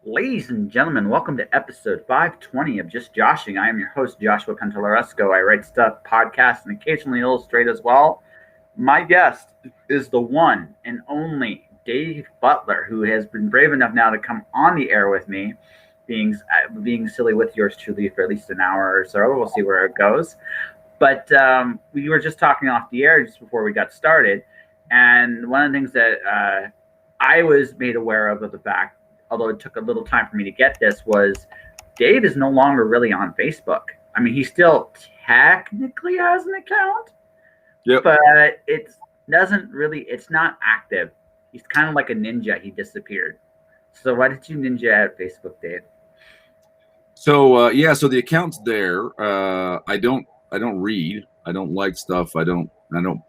Ladies and gentlemen, welcome to episode 520 of Just Joshing. I am your host, Joshua Cantallaresco. I write stuff, podcast, and occasionally illustrate as well. My guest is the one and only Dave Butler, who has been brave enough now to come on the air with me, being silly with yours truly for at least an hour or so. We'll see where it goes. But we were just talking off the air just before we got started. And one of the things that I was made aware of the fact, although it took a little time for me to get this, was Dave is no longer really on Facebook. I mean, he still technically has an account, Yep. but it's not active. He's kind of like a ninja. He disappeared. So why did you ninja at Facebook, Dave? So so the account's there. I don't read. I don't like stuff. I don't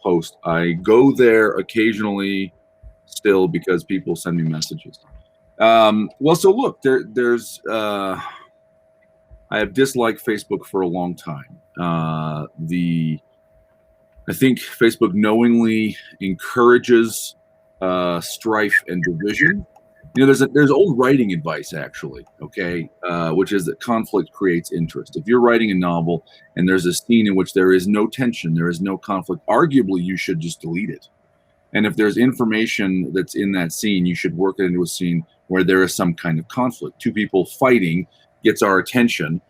post. I go there occasionally still because people send me messages. Well, so look, there's I have disliked Facebook for a long time. I think Facebook knowingly encourages strife and division. You know, there's old writing advice actually, okay, which is that conflict creates interest. If you're writing a novel and there's a scene in which there is no tension, there is no conflict, arguably you should just delete it. And if there's information that's in that scene, you should work it into a scene where there is some kind of conflict. Two people fighting gets our attention.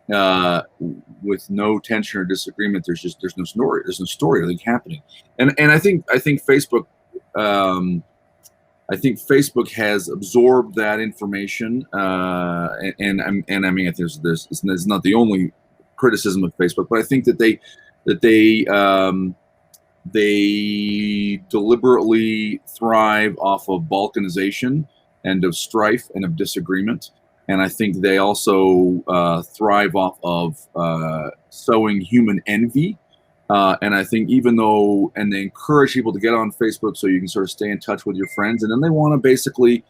With no tension or disagreement, there's no story. There's no story, I think, happening. And I think Facebook. I think Facebook has absorbed that information, and I mean, there's not the only criticism of Facebook, but I think that they deliberately thrive off of balkanization and of strife and of disagreement, and I think they also thrive off of sowing human envy. And I think they encourage people to get on Facebook so you can sort of stay in touch with your friends, and then they want to basically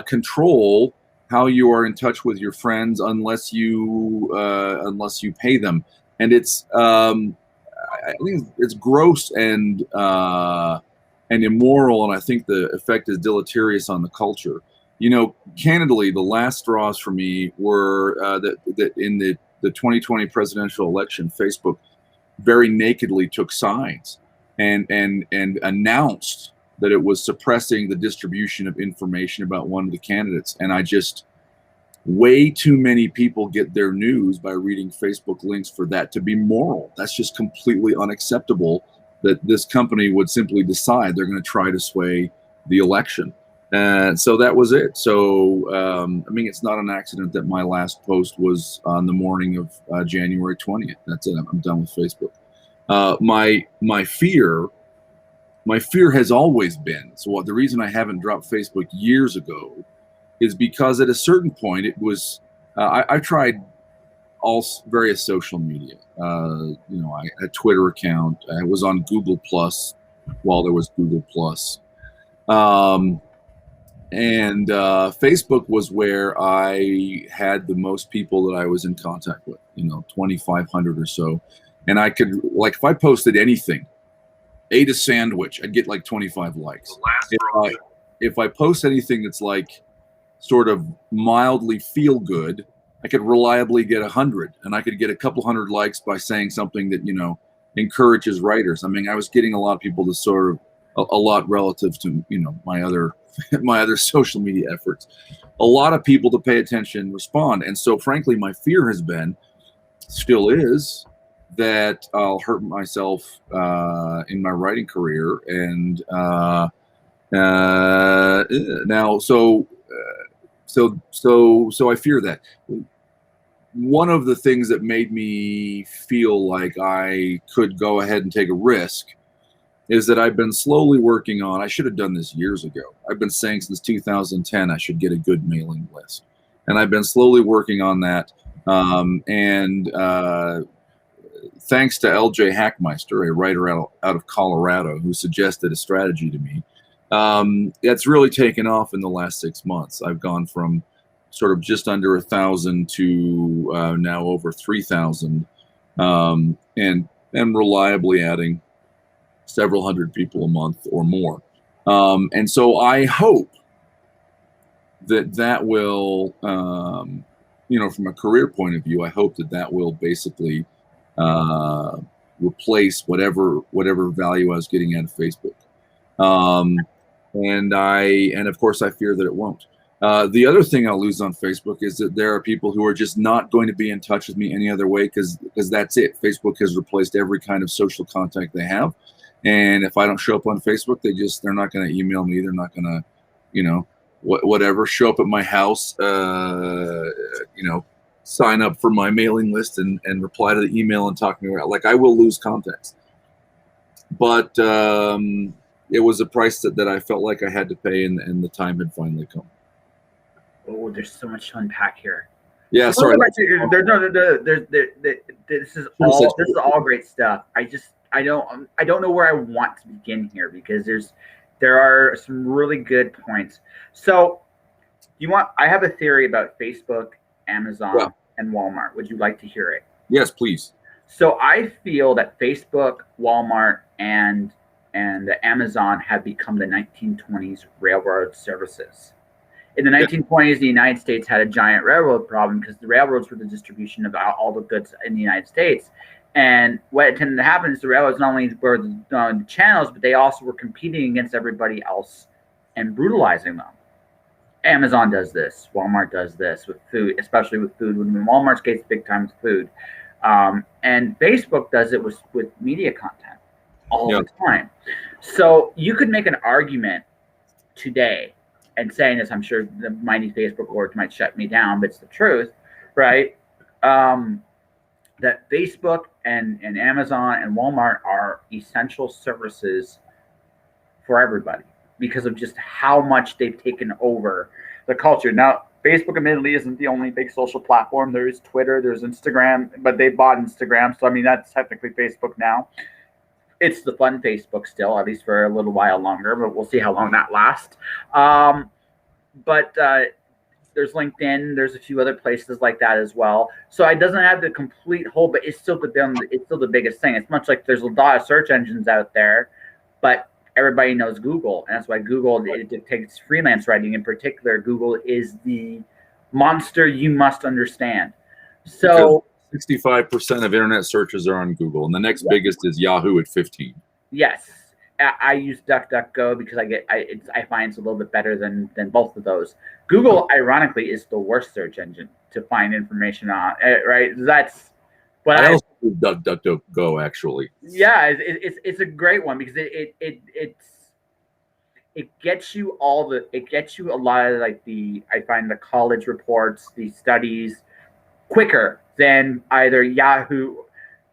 control how you are in touch with your friends unless you pay them. And I think it's gross and immoral, and I think the effect is deleterious on the culture. You know, candidly, the last straws for me were that in the 2020 presidential election, Facebook very nakedly took sides and announced that it was suppressing the distribution of information about one of the candidates. And way too many people get their news by reading Facebook links for that to be moral. That's just completely unacceptable that this company would simply decide they're going to try to sway the election. And so that was it. So, I mean, it's not an accident that my last post was on the morning of January 20th. That's it. I'm done with Facebook. My fear has always been, so the reason I haven't dropped Facebook years ago is because at a certain point it was, I tried all various social media. You know, I had a Twitter account. I was on Google Plus while there was Google Plus. And Facebook was where I had the most people that I was in contact with, 2,500 or so. And I could, like, if I posted anything, ate a sandwich, I'd get like 25 likes. If I post anything that's like sort of mildly feel good, I could reliably get 100, and I could get a couple hundred likes by saying something that, encourages writers. I mean, I was getting a lot of people to sort of, a lot relative to, my other social media efforts, a lot of people to pay attention, respond. And so frankly, my fear has been, still is, that I'll hurt myself in my writing career. And now, so I fear that. One of the things that made me feel like I could go ahead and take a risk is that I've been slowly working on, I should have done this years ago. I've been saying since 2010 I should get a good mailing list. And I've been slowly working on that. Thanks to LJ Hackmeister, a writer out of Colorado, who suggested a strategy to me, it's really taken off in the last 6 months. I've gone from sort of just under 1,000 to now over 3,000, and reliably adding several hundred people a month or more. And so I hope that will, from a career point of view, I hope that will basically replace whatever value I was getting out of Facebook. And of course I fear that it won't. The other thing I'll lose on Facebook is that there are people who are just not going to be in touch with me any other way because that's it. Facebook has replaced every kind of social contact they have. And if I don't show up on Facebook, they're not going to email me. They're not going to, whatever, show up at my house, sign up for my mailing list and reply to the email and talk to me about, like, I will lose contacts. But it was a price that I felt like I had to pay, and the time had finally come. Oh, there's so much to unpack here. Yeah, sorry. This is all great stuff. I don't know where I want to begin here because there are some really good points. So, I have a theory about Facebook, Amazon, and Walmart. Would you like to hear it? Yes, please. So I feel that Facebook, Walmart, and Amazon have become the 1920s railroad services. In the 1920s, the United States had a giant railroad problem because the railroads were the distribution of all the goods in the United States. And what tended to happen is the railroads not only were the channels, but they also were competing against everybody else and brutalizing them. Amazon does this. Walmart does this with food, especially with food. When Walmart's case, big time with food. And Facebook does it with media content all the time. So you could make an argument today, and saying this, I'm sure the mighty Facebook boards might shut me down, but it's the truth, right? That Facebook and Amazon and Walmart are essential services for everybody because of just how much they've taken over the culture. Now, Facebook admittedly isn't the only big social platform. There is Twitter, there's Instagram, but they bought Instagram. So, I mean, that's technically Facebook now. It's the fun Facebook still, at least for a little while longer, but we'll see how long that lasts. But there's LinkedIn. There's a few other places like that as well. So it doesn't have the complete whole, but it's still the biggest thing. It's much like there's a lot of search engines out there, but everybody knows Google, and that's why Google, it dictates freelance writing in particular. Google is the monster you must understand. So 65% of internet searches are on Google, and the next biggest is Yahoo at 15. Yes, I use DuckDuckGo because I find it's a little bit better than both of those. Google, ironically, is the worst search engine to find information on. Right? That's what I also use DuckDuckGo actually. Yeah, it's a great one because it gets you a lot of I find the college reports, the studies quicker than either Yahoo,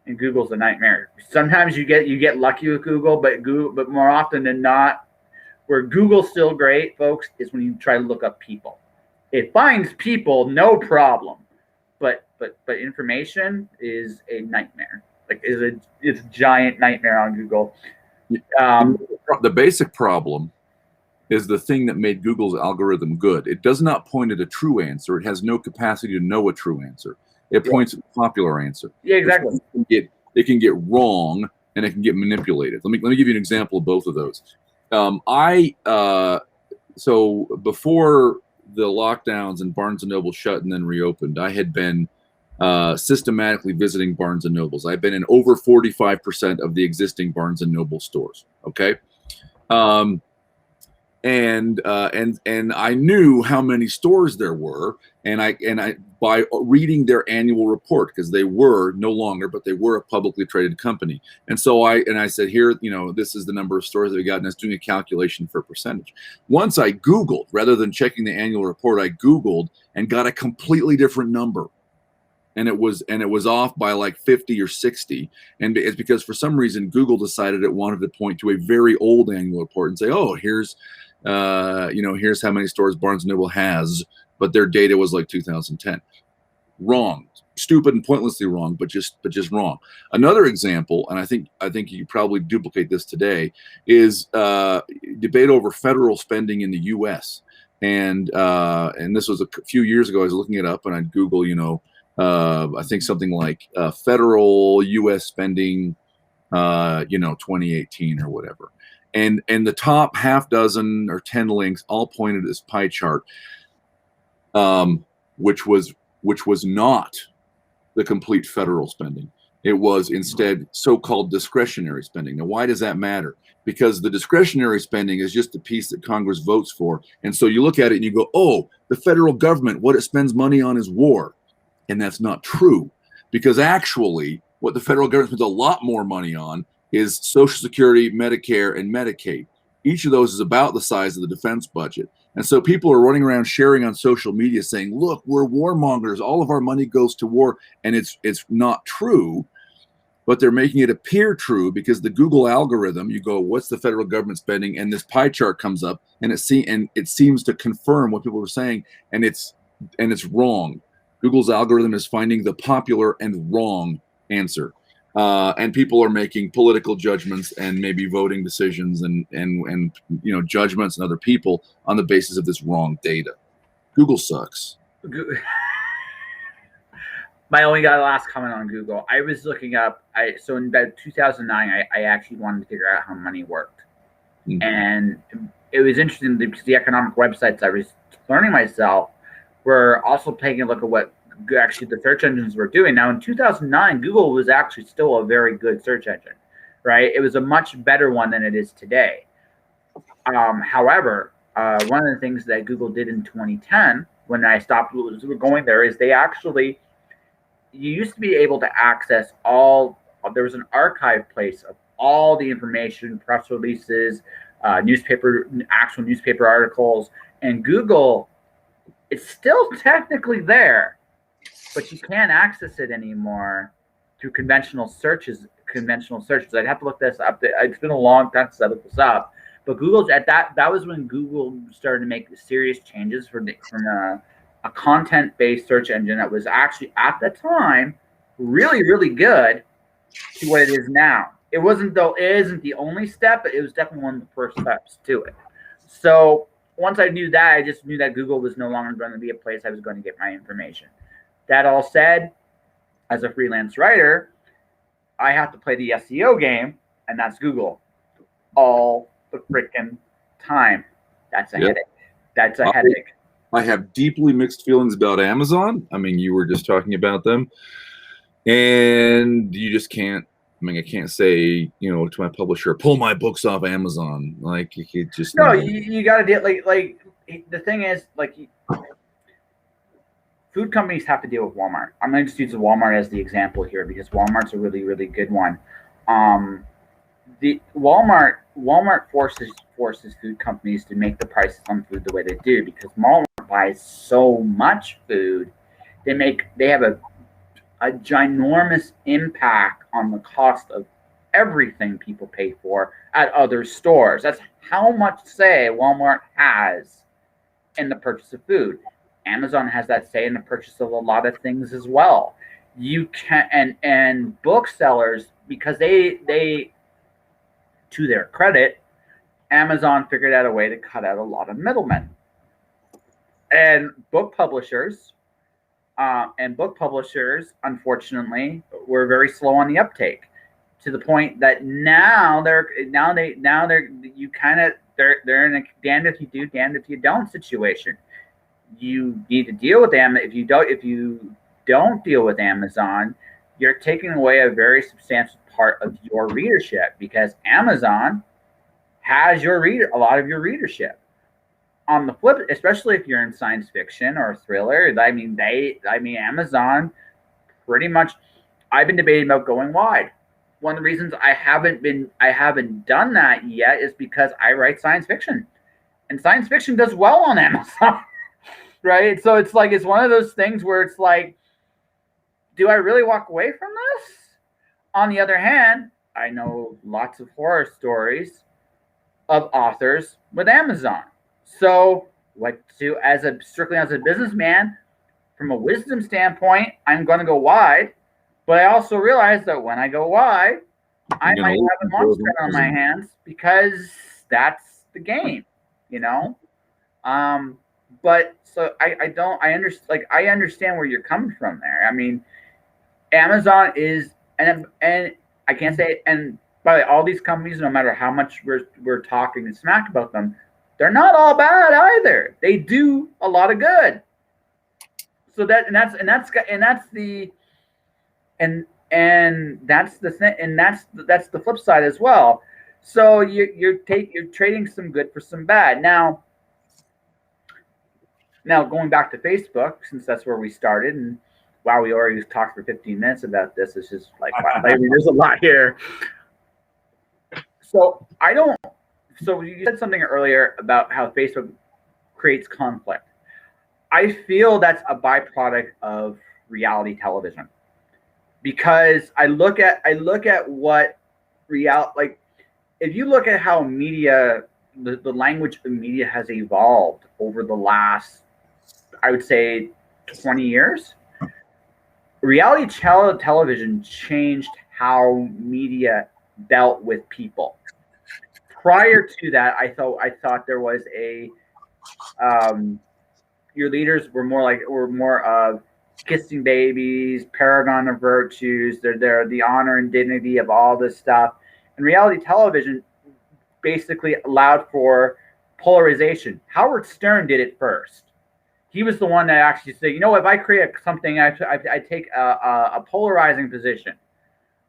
and Google's a nightmare. Sometimes you get lucky with Google, but more often than not, where Google's still great, folks, is when you try to look up people. It finds people, no problem, but information is a nightmare. It's a giant nightmare on Google. The basic problem is the thing that made Google's algorithm good. It does not point at a true answer. It has no capacity to know a true answer. It points at a popular answer. Yeah, exactly. It can get wrong and it can get manipulated. Let me give you an example of both of those. So before the lockdowns and Barnes & Noble shut and then reopened, I had been systematically visiting Barnes & Nobles. I've been in over 45% of the existing Barnes & Noble stores. Okay. And I knew how many stores there were, and I by reading their annual report, because they were no longer, but they were a publicly traded company. And so I said, here, this is the number of stores that we got, and I was doing a calculation for percentage. Once I Googled, rather than checking the annual report, I Googled and got a completely different number. And it was off by like 50 or 60. And it's because for some reason Google decided it wanted to point to a very old annual report and say, oh, here's here's how many stores Barnes & Noble has, but their data was like 2010. Wrong, stupid and pointlessly wrong, but just wrong. Another example, and I think you probably duplicate this today, is debate over federal spending in the U.S. And this was a few years ago. I was looking it up, and I'd Google, I think something like federal U.S. spending, 2018 or whatever. And the top half dozen or 10 links all pointed to this pie chart. which was not the complete federal spending. It was instead so-called discretionary spending. Now, why does that matter? Because the discretionary spending is just the piece that Congress votes for. And so you look at it and you go, oh, the federal government, what it spends money on is war. And that's not true. Because actually, what the federal government spends a lot more money on is Social Security, Medicare, and Medicaid. Each of those is about the size of the defense budget. And so people are running around sharing on social media saying, look, we're warmongers. All of our money goes to war. And it's not true. But they're making it appear true because the Google algorithm, you go, what's the federal government spending? And this pie chart comes up and it seems to confirm what people are saying. And it's wrong. Google's algorithm is finding the popular and wrong answer. And people are making political judgments and maybe voting decisions and judgments and other people on the basis of this wrong data. Google sucks. My only last comment on Google. I was looking up. So in about 2009, I actually wanted to figure out how money worked, and it was interesting because the economic websites I was learning myself were also taking a look at what actually the search engines were doing. Now in 2009, Google was actually still a very good search engine, right? It was a much better one than it is today. However, one of the things that Google did in 2010 when I stopped going there is they actually. You used to be able to access there was an archive place of all the information, press releases, actual newspaper articles, and Google, it's still technically there, but you can't access it anymore through conventional searches. I'd have to look this up. It's been a long time since I looked this up, but Google's that was when Google started to make serious changes from a content-based search engine that was actually at the time really, really good to what it is now. It isn't the only step, but it was definitely one of the first steps to it. So once I knew that, I just knew that Google was no longer going to be a place I was going to get my information. That all said, as a freelance writer, I have to play the SEO game, and that's Google all the freaking time. That's a headache. That's a headache. I have deeply mixed feelings about Amazon. I mean, you were just talking about them, and you just can't. I mean, I can't say, to my publisher, pull my books off Amazon. Like, you just no. You got to deal like the thing is food companies have to deal with Walmart. I'm going to just use Walmart as the example here because Walmart's a really, really good one. The Walmart forces food companies to make the prices on food the way they do because Walmart buys so much food. They have a ginormous impact on the cost of everything people pay for at other stores. That's how much say Walmart has in the purchase of food. Amazon has that say in the purchase of a lot of things as well. You can and booksellers, because they to their credit, Amazon figured out a way to cut out a lot of middlemen. And book publishers, unfortunately, were very slow on the uptake, to the point that now they're in a damned if you do, damned if you don't situation. You need to deal with them. If you don't deal with Amazon, you're taking away a very substantial part of your readership because Amazon has a lot of your readership. On the flip, especially if you're in science fiction or thriller, Amazon pretty much. I've been debating about going wide. One of the reasons I haven't done that yet is because I write science fiction, and science fiction does well on Amazon, right? So it's one of those things where it's like, do I really walk away from this? On the other hand, I know lots of horror stories of authors with Amazon. So, strictly as a businessman, from a wisdom standpoint, I'm going to go wide. But I also realize that when I go wide, I might have a monster on my hands because that's the game, But so I understand where you're coming from there. I mean, Amazon is, and I can't say it, and by the way, all these companies, no matter how much we're talking smack about them, they're not all bad either. They do a lot of good. So that's the and that's the thing, and that's the flip side as well. So you're trading some good for some bad. Now going back to Facebook, since that's where we started, and wow, we already talked for 15 minutes about this. It's just like wow, there's a lot here. So I don't. So you said something earlier about how Facebook creates conflict. I feel that's a byproduct of reality television, because I look at what like if you look at how media, the language of media has evolved over the last, I would say, 20 years. Reality television changed how media dealt with people. Prior to that, I thought there was a your leaders were more of kissing babies, paragon of virtues. They're the honor and dignity of all this stuff. And reality television basically allowed for polarization. Howard Stern did it first. He was the one that actually said, you know, if I create something, I take a polarizing position.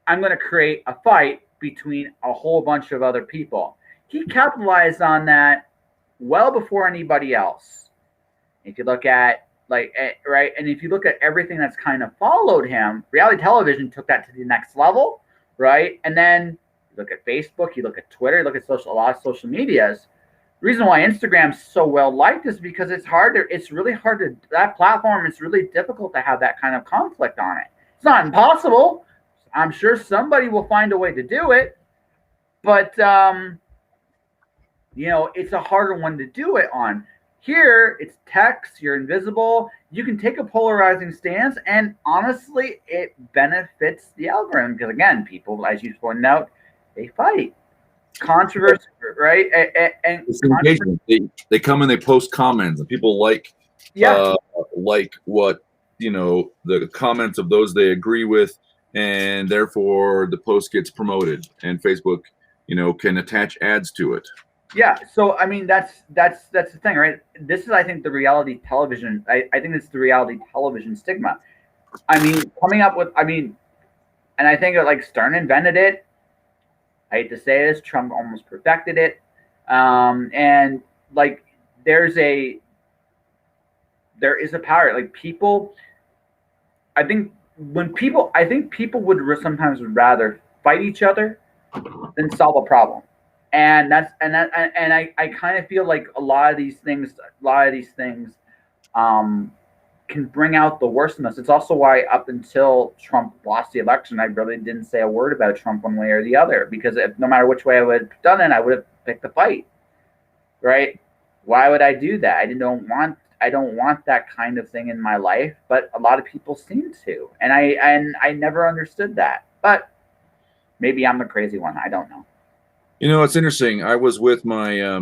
I'm going to create a fight between a whole bunch of other people. He capitalized on that well before anybody else. If you look at right, and if you look at everything that's kind of followed him, reality television took that to the next level, right? And then you look at Facebook, you look at Twitter, you look at a lot of social medias. The reason why Instagram's so well liked is because it's really hard to that platform. It's really difficult to have that kind of conflict on it. It's not impossible. I'm sure somebody will find a way to do it, but you know, it's a harder one to do it on. Here, it's text, you're invisible, you can take a polarizing stance, and honestly, it benefits the algorithm because, again, people, as you pointed out, they fight. Controversy, right? And they come and they post comments, and people like what, you know, the comments of those they agree with, and therefore the post gets promoted, and Facebook, you know, can attach ads to it. Yeah, so I mean that's the thing, right? This is, I think, the reality television. I think it's the reality television stigma. I mean, coming up with, and I think like Stern invented it. I hate to say this, Trump almost perfected it. And like there is a power. Like people, I think people would sometimes rather fight each other than solve a problem. And I kind of feel like a lot of these things can bring out the worst in us. It's also why up until Trump lost the election, I really didn't say a word about Trump one way or the other, because no matter which way I would have done it, I would have picked the fight, right? Why would I do that? I don't want that kind of thing in my life, but a lot of people seem to, and I never understood that. But maybe I'm the crazy one. I don't know. You know, it's interesting. I was with my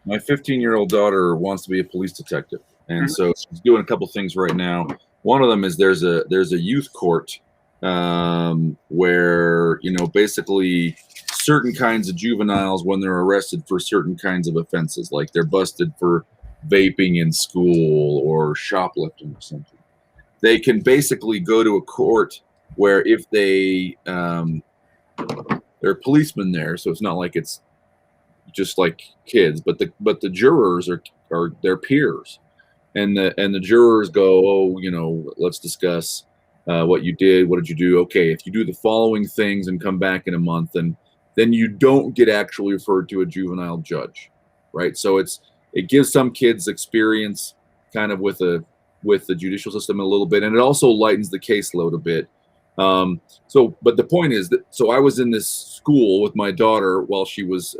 my 15-year-old daughter wants to be a police detective, and so she's doing a couple things right now. One of them is there's a youth court where, you know, basically certain kinds of juveniles, when they're arrested for certain kinds of offenses, like they're busted for vaping in school or shoplifting or something, they they go to a court where if they there are policemen there, so it's not like it's just like kids, but the jurors are their peers, and the jurors go, oh, you know, let's discuss what you did. What did you do? Okay, if you do the following things and come back in a month, and then you don't get actually referred to a juvenile judge, right? So it gives some kids experience kind of with the judicial system a little bit, and it also lightens the caseload a bit. But the point is that, so I was in this school with my daughter while she was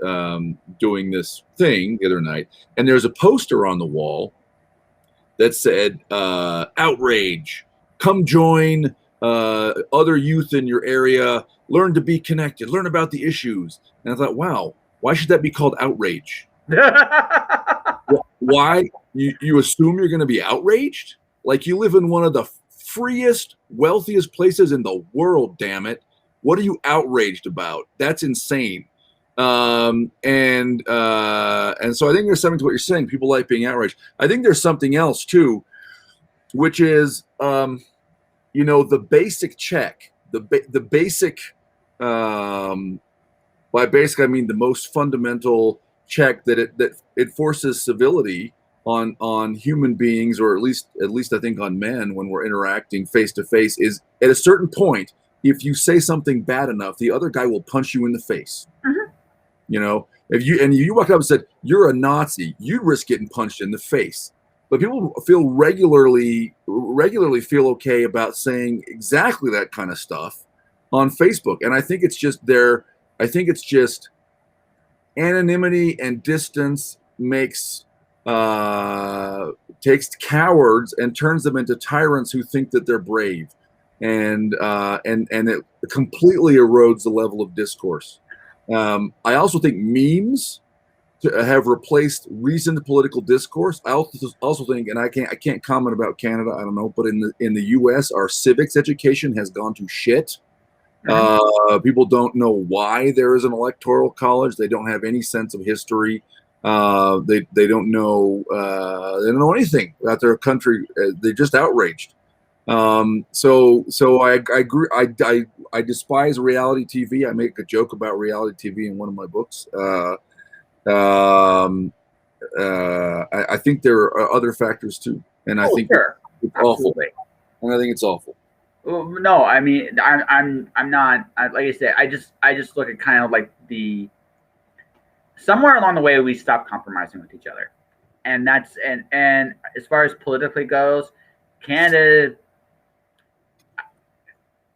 doing this thing the other night, and there's a poster on the wall that said, outrage, come join other youth in your area, learn to be connected, learn about the issues. And I thought, wow, why should that be called outrage? Why? You assume you're going to be outraged? Like, you live in one of the freest, wealthiest places in the world, damn it. What are you outraged about? That's insane. And so I think there's something to what you're saying. People like being outraged. I think there's something else too. which is the basic check, the basic. By basic, I mean the most fundamental check that it forces civility on human beings, or at least I think on men when we're interacting face to face, is at a certain point, if you say something bad enough, the other guy will punch you in the face. Mhm. If you walked up and said you're a Nazi, you'd risk getting punched in the face. But people regularly feel okay about saying exactly that kind of stuff on Facebook, and I think it's just anonymity and distance takes cowards and turns them into tyrants who think that they're brave, and it completely erodes the level of discourse. I also think memes have replaced reasoned political discourse. I also think, and I can't comment about Canada, I don't know, but in the U.S., our civics education has gone to shit. People don't know why there is an electoral college. They don't have any sense of history. They don't know anything about their country. They're just outraged. So I agree. I despise reality TV. I make a joke about reality TV in one of my books. I think there are other factors too, and I think sure. it's awful. And I think it's awful. No, I mean, I'm not, like I said, I just look at kind of like somewhere along the way we stopped compromising with each other, and that's and as far as politically goes, Canada,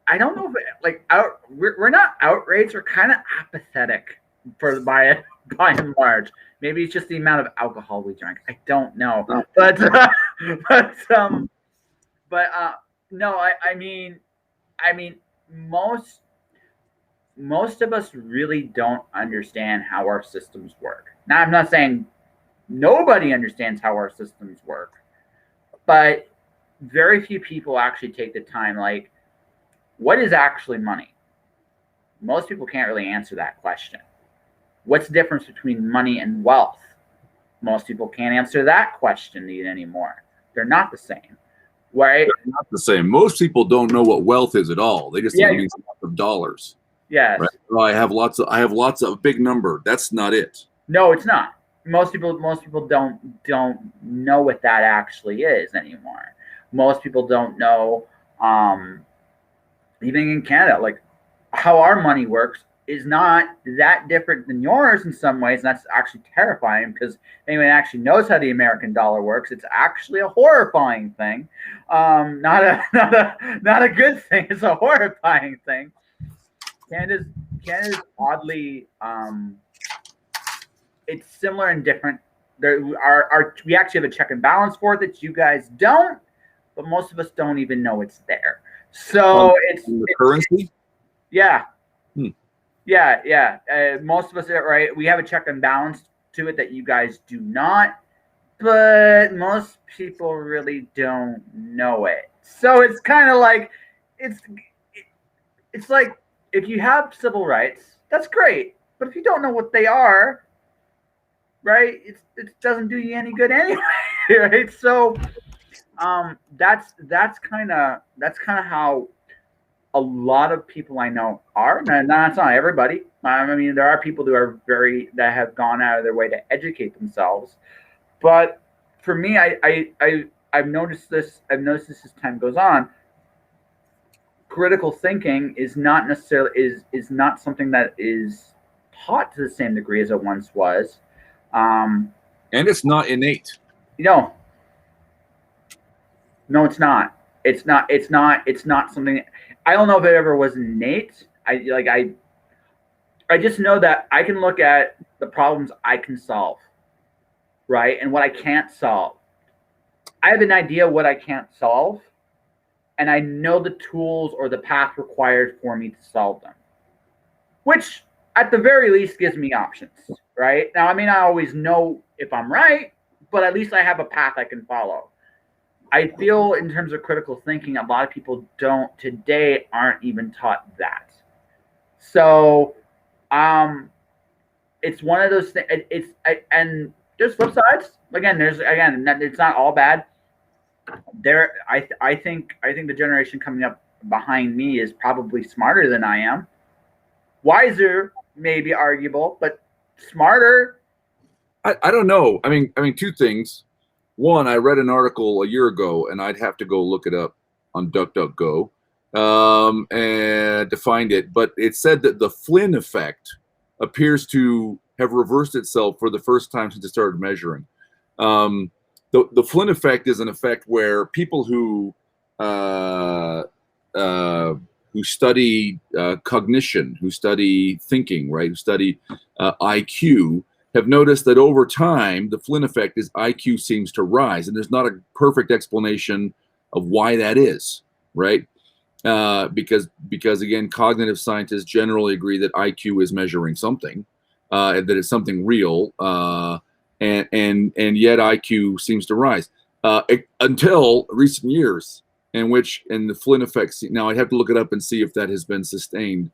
I don't know if we're not outraged, we're kind of apathetic by and large. Maybe it's just the amount of alcohol we drank. I don't know, but no, I mean, most of us really don't understand how our systems work. Now, I'm not saying nobody understands how our systems work, but very few people actually take the time. Like, what is actually money? Most people can't really answer that question. What's the difference between money and wealth? Most people can't answer that question anymore. They're not the same. Right? They're not the same. Most people don't know what wealth is at all. They just think it means lots of dollars. Yes. Right? Oh, I have lots of big number. That's not it. No, it's not. Most people don't know what that actually is anymore. Most people don't know, even in Canada, like how our money works is not that different than yours in some ways, and that's actually terrifying because anyone actually knows how the American dollar works, it's actually a horrifying thing. Not a good thing. It's a horrifying thing. Canada's oddly, it's similar and different. We actually have a check and balance for it that you guys don't, but most of us don't even know it's there. So it's currency. Yeah. Yeah. Most of us, right? We have a check and balance to it that you guys do not, but most people really don't know it. So it's kind of like it's like if you have civil rights, that's great, but if you don't know what they are, right? It doesn't do you any good anyway, right? So that's kind of how a lot of people I know are. Now, that's not everybody. I mean, there are people that have gone out of their way to educate themselves. But for me, I've noticed this. I've noticed this as time goes on. Critical thinking is not necessarily is not something that is taught to the same degree as it once was. And it's not innate. No, it's not. It's not something. I don't know if it ever was innate. I just know that I can look at the problems I can solve, right, and what I can't solve. I have an idea what I can't solve, and I know the tools or the path required for me to solve them, which at the very least gives me options, right? Now, I may not always know if I'm right, but at least I have a path I can follow. I feel in terms of critical thinking, a lot of people today aren't even taught that. So, it's one of those things. And there's flip sides. Again, it's not all bad. I think the generation coming up behind me is probably smarter than I am. Wiser, maybe arguable, but smarter. I don't know. I mean, two things. One, I read an article a year ago, and I'd have to go look it up on DuckDuckGo and to find it. But it said that the Flynn effect appears to have reversed itself for the first time since it started measuring. The Flynn effect is an effect where people who study cognition, who study thinking, right, who study IQ, have noticed that over time, the Flynn effect is IQ seems to rise. And there's not a perfect explanation of why that is, right? Because again, cognitive scientists generally agree that IQ is measuring something, that it's something real, and yet IQ seems to rise until recent years, in the Flynn effect. Now I'd have to look it up and see if that has been sustained.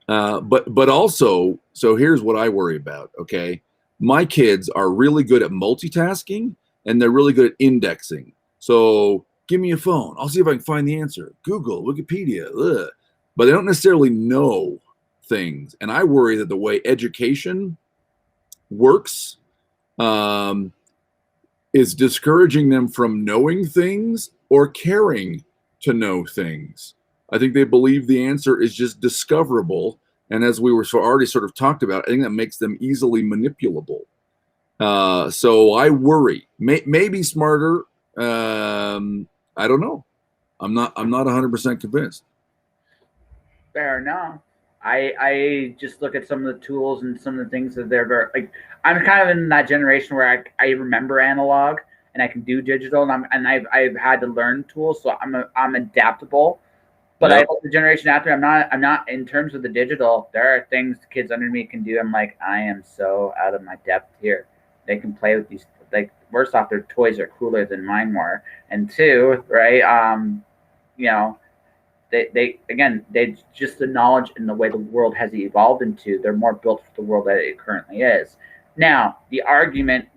But also, so here's what I worry about. Okay, my kids are really good at multitasking, and they're really good at indexing. So give me a phone, I'll see if I can find the answer. Google, Wikipedia, ugh. But they don't necessarily know things, and I worry that the way education works is discouraging them from knowing things or caring to know things. I think they believe the answer is just discoverable. And as we were already sort of talked about, I think that makes them easily manipulable. So I worry. Maybe smarter. I don't know. I'm not 100% convinced. Fair enough. I just look at some of the tools and some of the things that they're very like. I'm kind of in that generation where I remember analog and I can do digital, and I've had to learn tools, so I'm adaptable. But Yep. I hope the generation after, I'm not in terms of the digital. There are things kids under me can do. I'm like, I am so out of my depth here. They can play with these. Like, first off, their toys are cooler than mine were, and two, right? You know, they again, they just the knowledge and the way the world has evolved into. They're more built for the world that it currently is. Now, the argument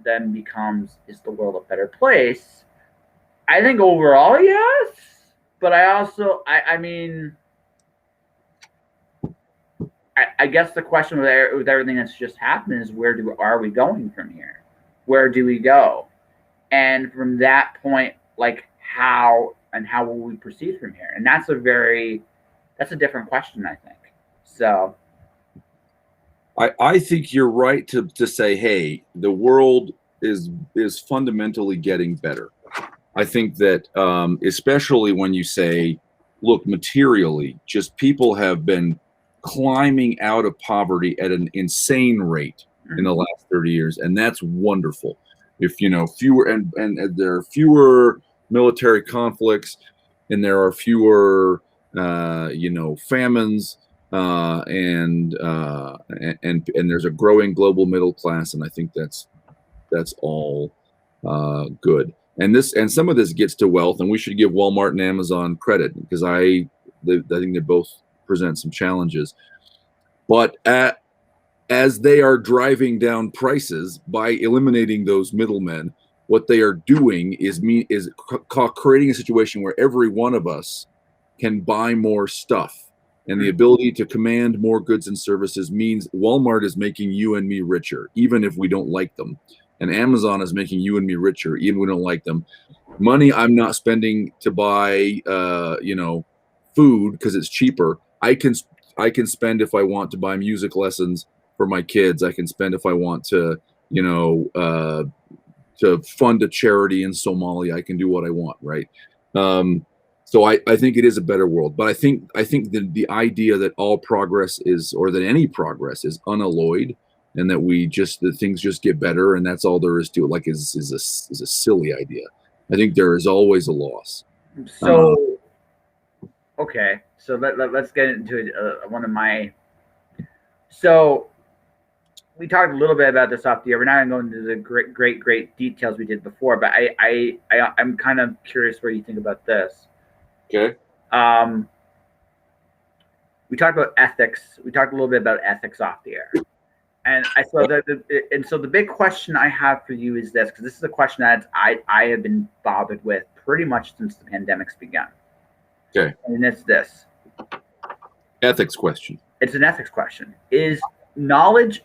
then becomes: is the world a better place? I think overall, yes. But I also, I mean, I guess the question with everything that's just happened is are we going from here? Where do we go? And from that point, like how will we proceed from here? And that's a different question, I think. So I think you're right to say, hey, the world is fundamentally getting better. I think that especially when you say, look, materially, just people have been climbing out of poverty at an insane rate in the last 30 years, and that's wonderful. If fewer and there are fewer military conflicts, and there are fewer famines, and there's a growing global middle class, and I think that's all good. And some of this gets to wealth, and we should give Walmart and Amazon credit because I think they both present some challenges. But as they are driving down prices by eliminating those middlemen, what they are doing is creating a situation where every one of us can buy more stuff. And the ability to command more goods and services means Walmart is making you and me richer, even if we don't like them. And Amazon is making you and me richer, even if we don't like them. Money I'm not spending to buy, food because it's cheaper. I can spend if I want to buy music lessons for my kids. I can spend if I want to, to fund a charity in Somalia. I can do what I want, right? So I think it is a better world. But I think the idea that all progress is, or that any progress is unalloyed, and that things just get better and that's all there is to it, like is a silly idea. I think there is always a loss. So okay, so let's get into one of my. So we talked a little bit about this off the air. We're not going to go into the great details we did before, but I'm kind of curious where you think about this. Okay. We talked about ethics. We talked a little bit about ethics off the air. So the big question I have for you is this, because this is a question that I have been bothered with pretty much since the pandemic's begun. Okay. And it's this. Ethics question. It's an ethics question. Is knowledge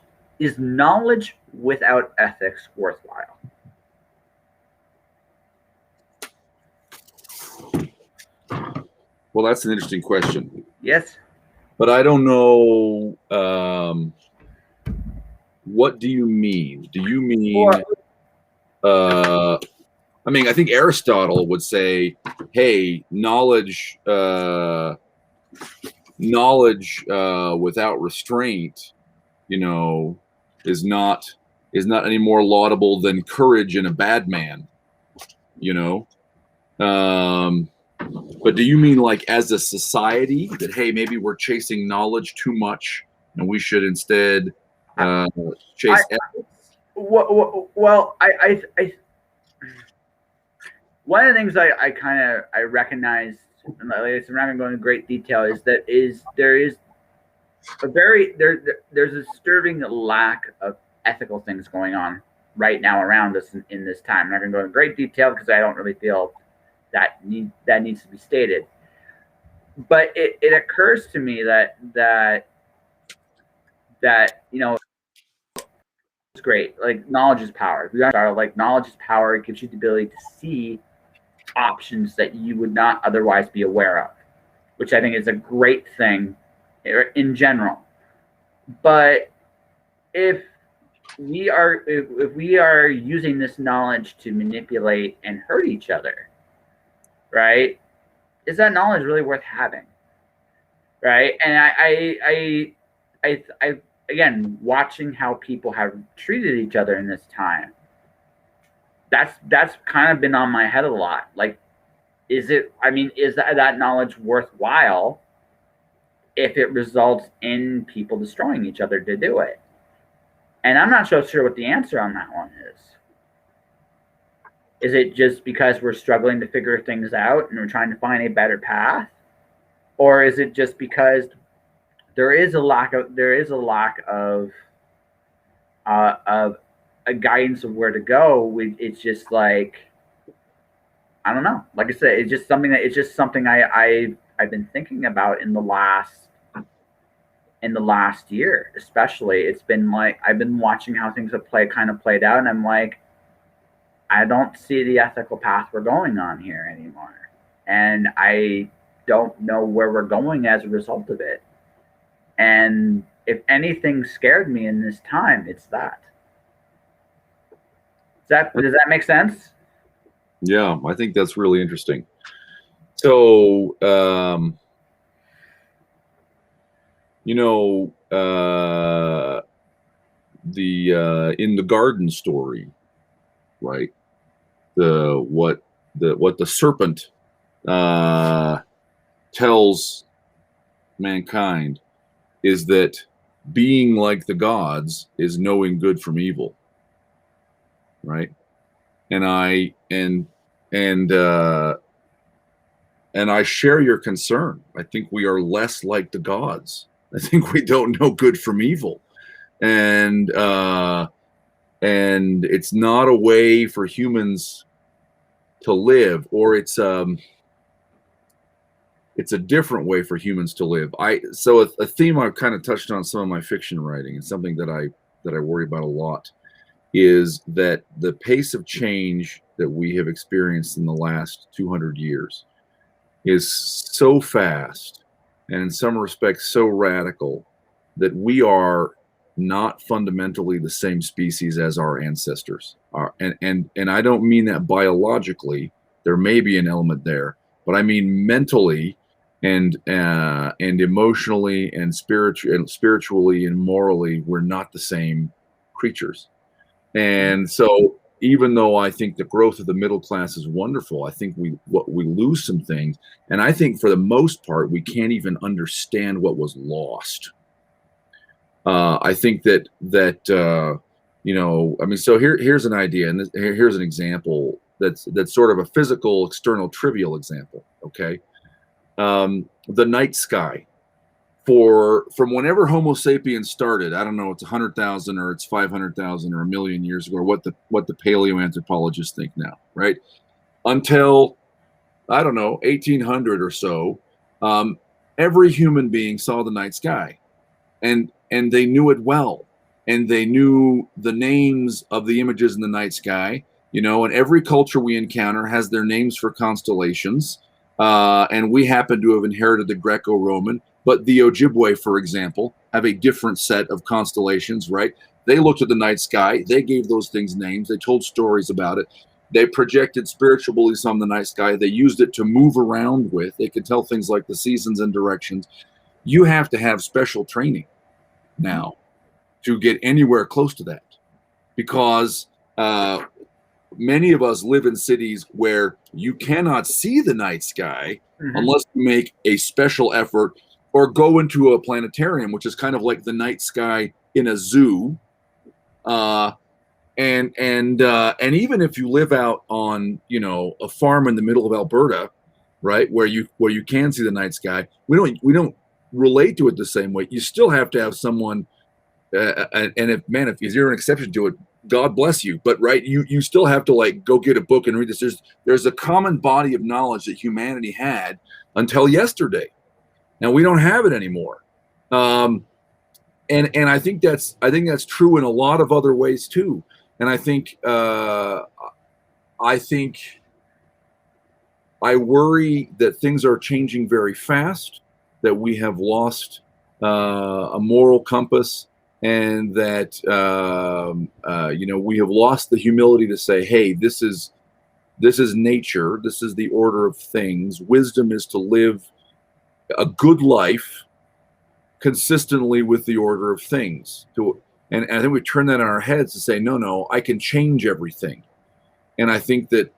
without ethics worthwhile? Well, that's an interesting question. Yes. But I don't know. What do you mean? Do you mean? I mean, I think Aristotle would say, "Hey, knowledge without restraint, is not any more laudable than courage in a bad man." But do you mean like as a society that, hey, maybe we're chasing knowledge too much and we should instead chase? Well, one of the things I recognize, and like I said, I'm not going to go into great detail, is that there's a disturbing lack of ethical things going on right now around us in this time. I'm not going to go into great detail because I don't really feel that needs to be stated. But it occurs to me that it's great. Like, knowledge is power. Like, knowledge is power. It gives you the ability to see options that you would not otherwise be aware of, which I think is a great thing in general. But if we are using this knowledge to manipulate and hurt each other, right? Is that knowledge really worth having? Right? And I again, watching how people have treated each other in this time, that's kind of been on my head a lot. Like, is that knowledge worthwhile if it results in people destroying each other to do it? And I'm not so sure what the answer on that one is. Is it just because we're struggling to figure things out and we're trying to find a better path? Or is it just because there is a lack of a guidance of where to go? It's just like, I don't know. Like I said, it's just something I've been thinking about in the last year, especially. It's been like I've been watching how things have played out, and I'm like, I don't see the ethical path we're going on here anymore, and I don't know where we're going as a result of it. And if anything scared me in this time, it's that. Does that make sense? Yeah, I think that's really interesting. So, in the garden story, right? What the serpent tells mankind is that being like the gods is knowing good from evil, right? And I share your concern. I think we are less like the gods. I think we don't know good from evil, and it's not a way for humans to live, or it's a different way for humans to live. So a theme I've kind of touched on some of my fiction writing, and something that I worry about a lot, is that the pace of change that we have experienced in the last 200 years is so fast, and in some respects so radical, that we are not fundamentally the same species as our ancestors are. And I don't mean that biologically. There may be an element there, but I mean mentally and emotionally and spiritually and morally, we're not the same creatures. And so, even though I think the growth of the middle class is wonderful, I think we lose some things, and I think for the most part we can't even understand what was lost. I think that I mean, so here's an idea, and here's an example that's sort of a physical, external, trivial example. Okay, the night sky. from whenever Homo sapiens started, I don't know, it's 100,000 or it's 500,000 or a million years ago, or what the paleoanthropologists think now, right? Until, I don't know, 1800 or so, every human being saw the night sky, and they knew it well, and they knew the names of the images in the night sky, and every culture we encounter has their names for constellations, and we happen to have inherited the Greco-Roman. But the Ojibwe, for example, have a different set of constellations, right? They looked at the night sky. They gave those things names. They told stories about it. They projected spiritual beliefs on the night sky. They used it to move around with. They could tell things like the seasons and directions. You have to have special training now to get anywhere close to that, because many of us live in cities where you cannot see the night sky unless you make a special effort or go into a planetarium, which is kind of like the night sky in a zoo. And even if you live out on, a farm in the middle of Alberta, right, where you can see the night sky, we don't relate to it the same way. You still have to have someone, and if you're an exception to it, God bless you. But right, you still have to go get a book and read this. There's a common body of knowledge that humanity had until yesterday. Now we don't have it anymore, and I think that's true in a lot of other ways too. And I think I worry that things are changing very fast, that we have lost a moral compass, and that we have lost the humility to say, hey, this is nature, this is the order of things. Wisdom is to live a good life consistently with the order of things. And I think we turn that on our heads to say, no, I can change everything. And I think that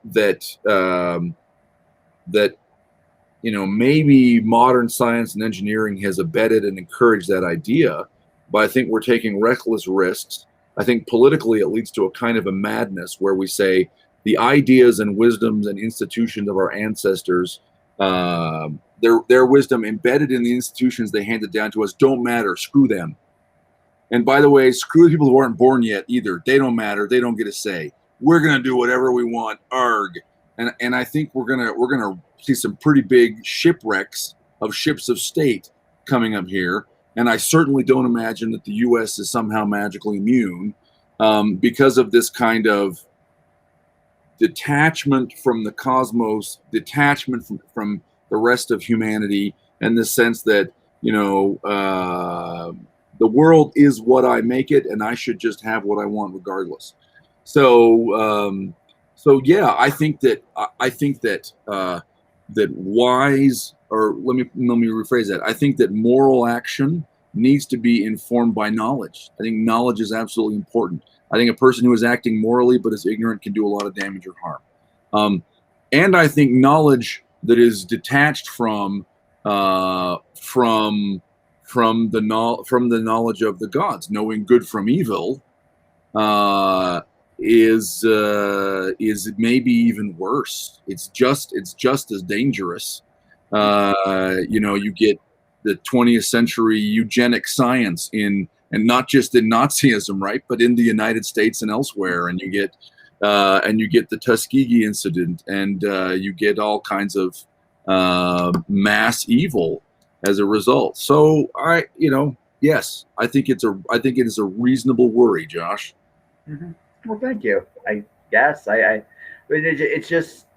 maybe modern science and engineering has abetted and encouraged that idea, but I think we're taking reckless risks. I think politically it leads to a kind of a madness where we say the ideas and wisdoms and institutions of our ancestors, their wisdom embedded in the institutions they handed down to us don't matter. Screw them. And by the way, screw the people who aren't born yet either. They don't matter. They don't get a say. We're gonna do whatever we want. Arg. And I think we're gonna see some pretty big shipwrecks of ships of state coming up here. And I certainly don't imagine that the U.S. is somehow magically immune because of this kind of detachment from the cosmos, detachment from the rest of humanity, and the sense that the world is what I make it, and I should just have what I want regardless. So yeah, I think that wise, or let me rephrase that. I think that moral action needs to be informed by knowledge. I think knowledge is absolutely important. I think a person who is acting morally but is ignorant can do a lot of damage or harm. And I think knowledge that is detached from the knowledge of the gods, knowing good from evil, is maybe even worse. It's just as dangerous. You get the 20th century eugenic science and not just in Nazism, right, but in the United States and elsewhere, and you get the Tuskegee incident, and you get all kinds of mass evil as a result. So yes, I think it is a reasonable worry, Josh. Mm-hmm. Well, thank you. I guess it's just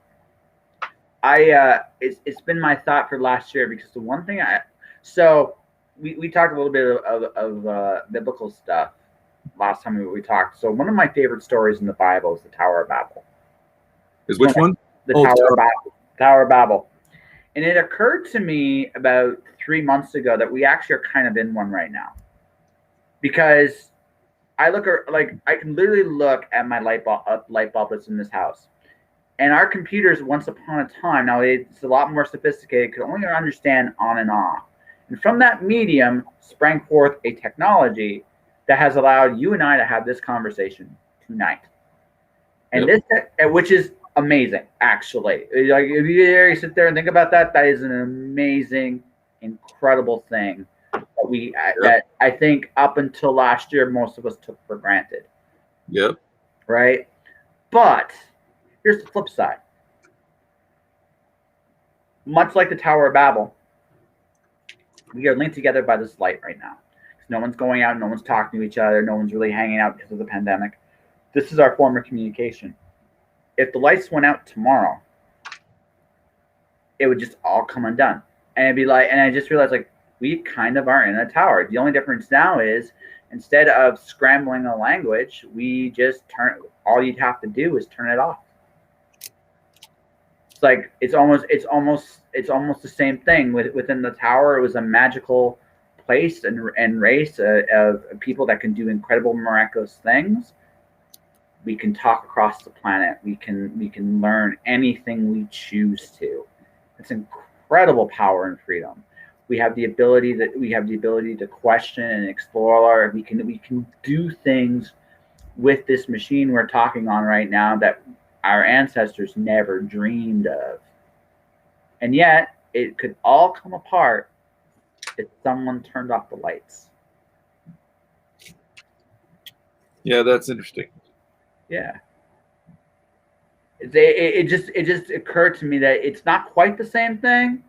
it's been my thought for last year, because the one thing we talked a little bit of biblical stuff last time we talked. So one of my favorite stories in the Bible is the Tower of Babel. Is which one? The Tower of Babel. Tower of Babel. And it occurred to me about 3 months ago that we actually are kind of in one right now, because I can literally look at my light bulb that's in this house, and our computers once upon a time, now it's a lot more sophisticated, could only understand on and off. And from that medium sprang forth a technology that has allowed you and I to have this conversation tonight. And which is amazing, actually. Like, if you sit there and think about that, that is an amazing, incredible thing that I think up until last year most of us took for granted. Yep. Right? But here's the flip side. Much like the Tower of Babel, we are linked together by this light right now. No one's going out, no one's talking to each other, no one's really hanging out because of the pandemic. This is our form of communication. If the lights went out tomorrow, it would just all come undone. And it'd be like, and I just realized, like, we kind of are in a tower. The only difference now is instead of scrambling a language, we just all you'd have to do is turn it off. It's like it's almost the same thing within the tower. It was a magical place and race of people that can do incredible, miraculous things. We can talk across the planet. We can learn anything we choose to. It's incredible power and freedom. We have the ability to question and explore. We can do things with this machine we're talking on right now that our ancestors never dreamed of. And yet it could all come apart if someone turned off the lights. Yeah, that's interesting. Yeah. It just occurred to me that it's not quite the same thing,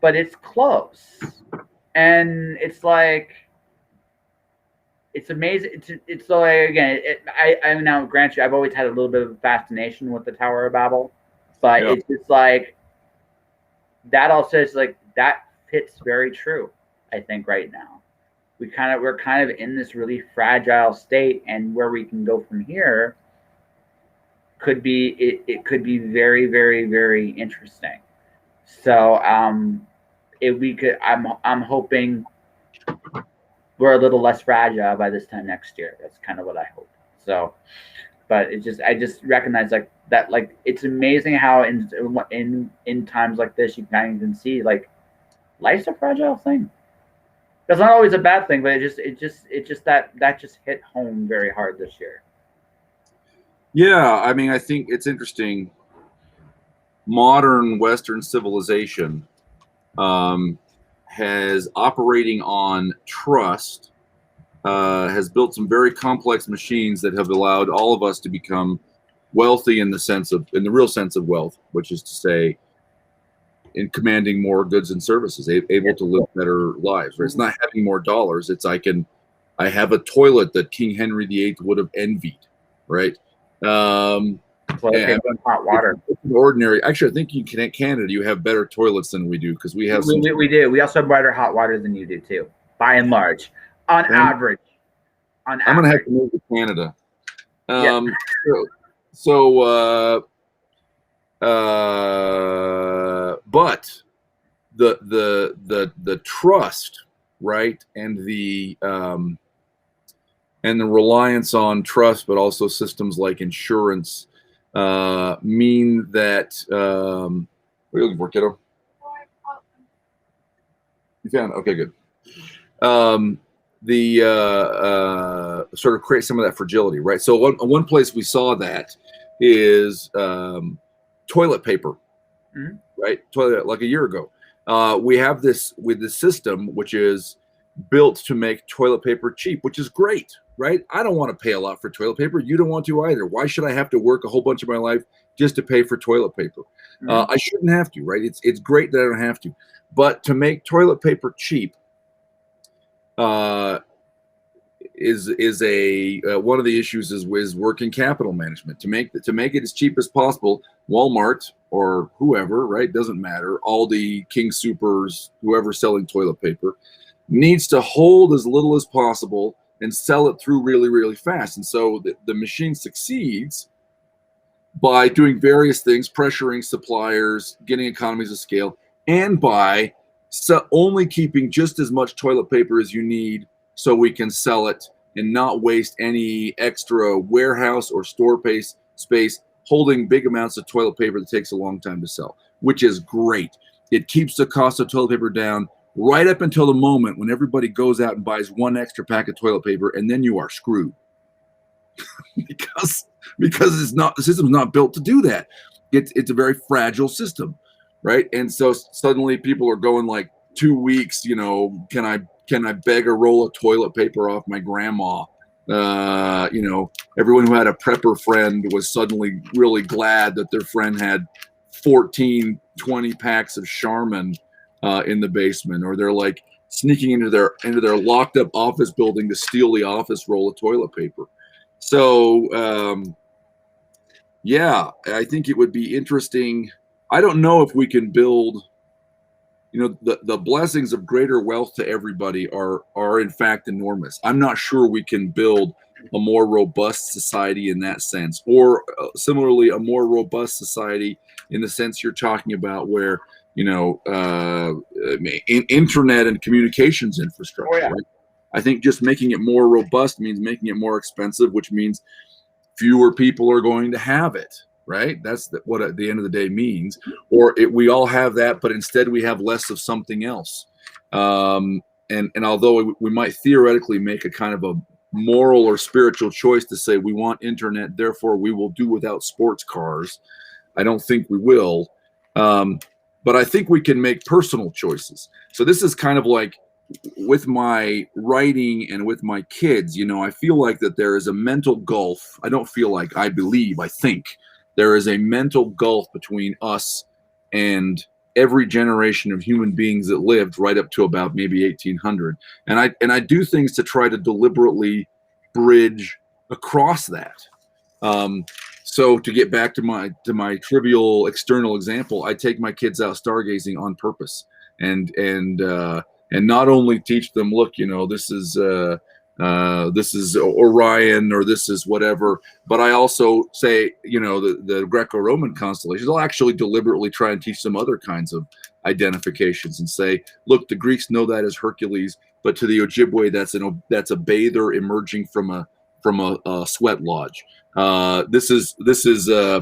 but it's close. And it's like, it's amazing. It's like, again, I now grant you, I've always had a little bit of a fascination with the Tower of Babel, but it's just like, that also is like, that fits very true, I think, right now. We're kind of in this really fragile state, and where we can go from here could be it could be very, very, very interesting. So if we could, I'm hoping we're a little less fragile by this time next year. That's kind of what I hope. So, but I just recognize like that, like it's amazing how in times like this you kind of can see like life's a fragile thing. That's not always a bad thing, but it just that just hit home very hard this year. Yeah, I mean, I think it's interesting. Modern Western civilization has operating on trust, has built some very complex machines that have allowed all of us to become wealthy in the real sense of wealth, which is to say, in commanding more goods and services, able to live better lives. Right? It's not having more dollars. It's I have a toilet that King Henry VIII would have envied, right? Hot water. It's ordinary. Actually, I think in Canada you have better toilets than we do because we have. We do. We also have better hot water than you do too, by and large, on average. I'm gonna have to move to Canada. But the trust, right, and the reliance on trust, but also systems like insurance, mean that what are you looking for, kiddo? You found it? Okay, good. Sort of create some of that fragility, right? So one place we saw that is toilet paper, right? Toilet, like a year ago. We have this with the system, which is built to make toilet paper cheap, which is great, right? I don't want to pay a lot for toilet paper. You don't want to either. Why should I have to work a whole bunch of my life just to pay for toilet paper? I shouldn't have to, right? It's great that I don't have to. But to make toilet paper cheap is one of the issues is working capital management. To make it as cheap as possible, Walmart or whoever, right? Doesn't matter. Aldi, King Soopers, whoever's selling toilet paper, needs to hold as little as possible and sell it through really, really fast. And so the machine succeeds by doing various things, pressuring suppliers, getting economies of scale, and by only keeping just as much toilet paper as you need so we can sell it and not waste any extra warehouse or store space holding big amounts of toilet paper that takes a long time to sell, which is great. It keeps the cost of toilet paper down right up until the moment when everybody goes out and buys one extra pack of toilet paper, and then you are screwed. because the system's not built to do that. It's a very fragile system, right? And so suddenly people are going like, 2 weeks, can I beg a roll of toilet paper off my grandma? Everyone who had a prepper friend was suddenly really glad that their friend had 14, 20 packs of Charmin in the basement, or they're like sneaking into their locked up office building to steal the office roll of toilet paper. So yeah, I think it would be interesting. I don't know if we can build, the blessings of greater wealth to everybody are in fact enormous. I'm not sure we can build a more robust society in that sense, or similarly a more robust society in the sense you're talking about, where internet and communications infrastructure. Oh, yeah. Right? I think just making it more robust means making it more expensive, which means fewer people are going to have it. Right? That's what at the end of the day means. Or we all have that, but instead we have less of something else. And although we might theoretically make a kind of a moral or spiritual choice to say we want internet, therefore we will do without sports cars, I don't think we will. But I think we can make personal choices. So this is kind of like with my writing and with my kids, I feel like that there is a mental gulf. I don't feel like, I think there is a mental gulf between us and every generation of human beings that lived right up to about maybe 1800. And I do things to try to deliberately bridge across that. So to get back to my trivial external example, I take my kids out stargazing on purpose, and not only teach them, look, this is Orion, or this is whatever, but I also say, the Greco-Roman constellations. I'll actually deliberately try and teach them other kinds of identifications and say, look, the Greeks know that as Hercules, but to the Ojibwe, that's a bather emerging from a sweat lodge. This is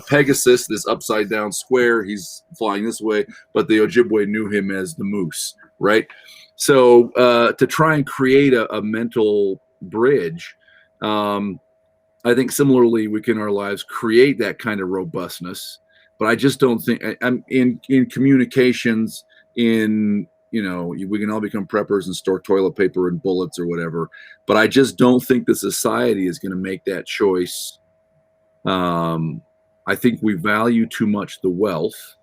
Pegasus, this upside down square. He's flying this way, but the Ojibwe knew him as the moose, right? So to try and create a mental bridge, I think similarly we can in our lives create that kind of robustness. But I just don't think I'm in communications. We can all become preppers and store toilet paper and bullets or whatever. But I just don't think the society is going to make that choice. I think we value too much the wealth,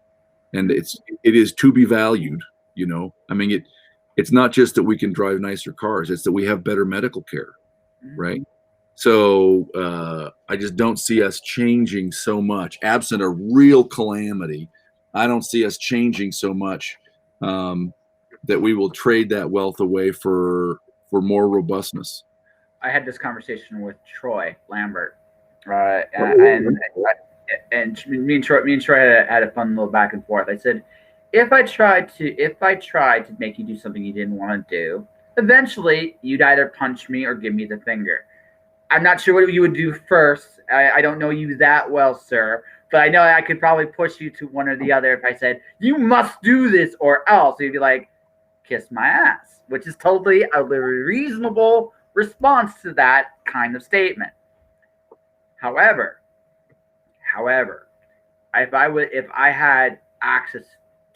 and it is to be valued. It's not just that we can drive nicer cars; it's that we have better medical care, right? So I just don't see us changing so much, absent a real calamity. I don't see us changing so much that we will trade that wealth away for more robustness. I had this conversation with Troy Lambert, and me and Troy had a fun little back and forth. I said, if I tried to make you do something you didn't want to do, eventually you'd either punch me or give me the finger. I'm not sure what you would do first. I don't know you that well, sir, but I know I could probably push you to one or the other if I said, you must do this or else. You'd be like, kiss my ass, which is totally a very reasonable response to that kind of statement. However, if I had access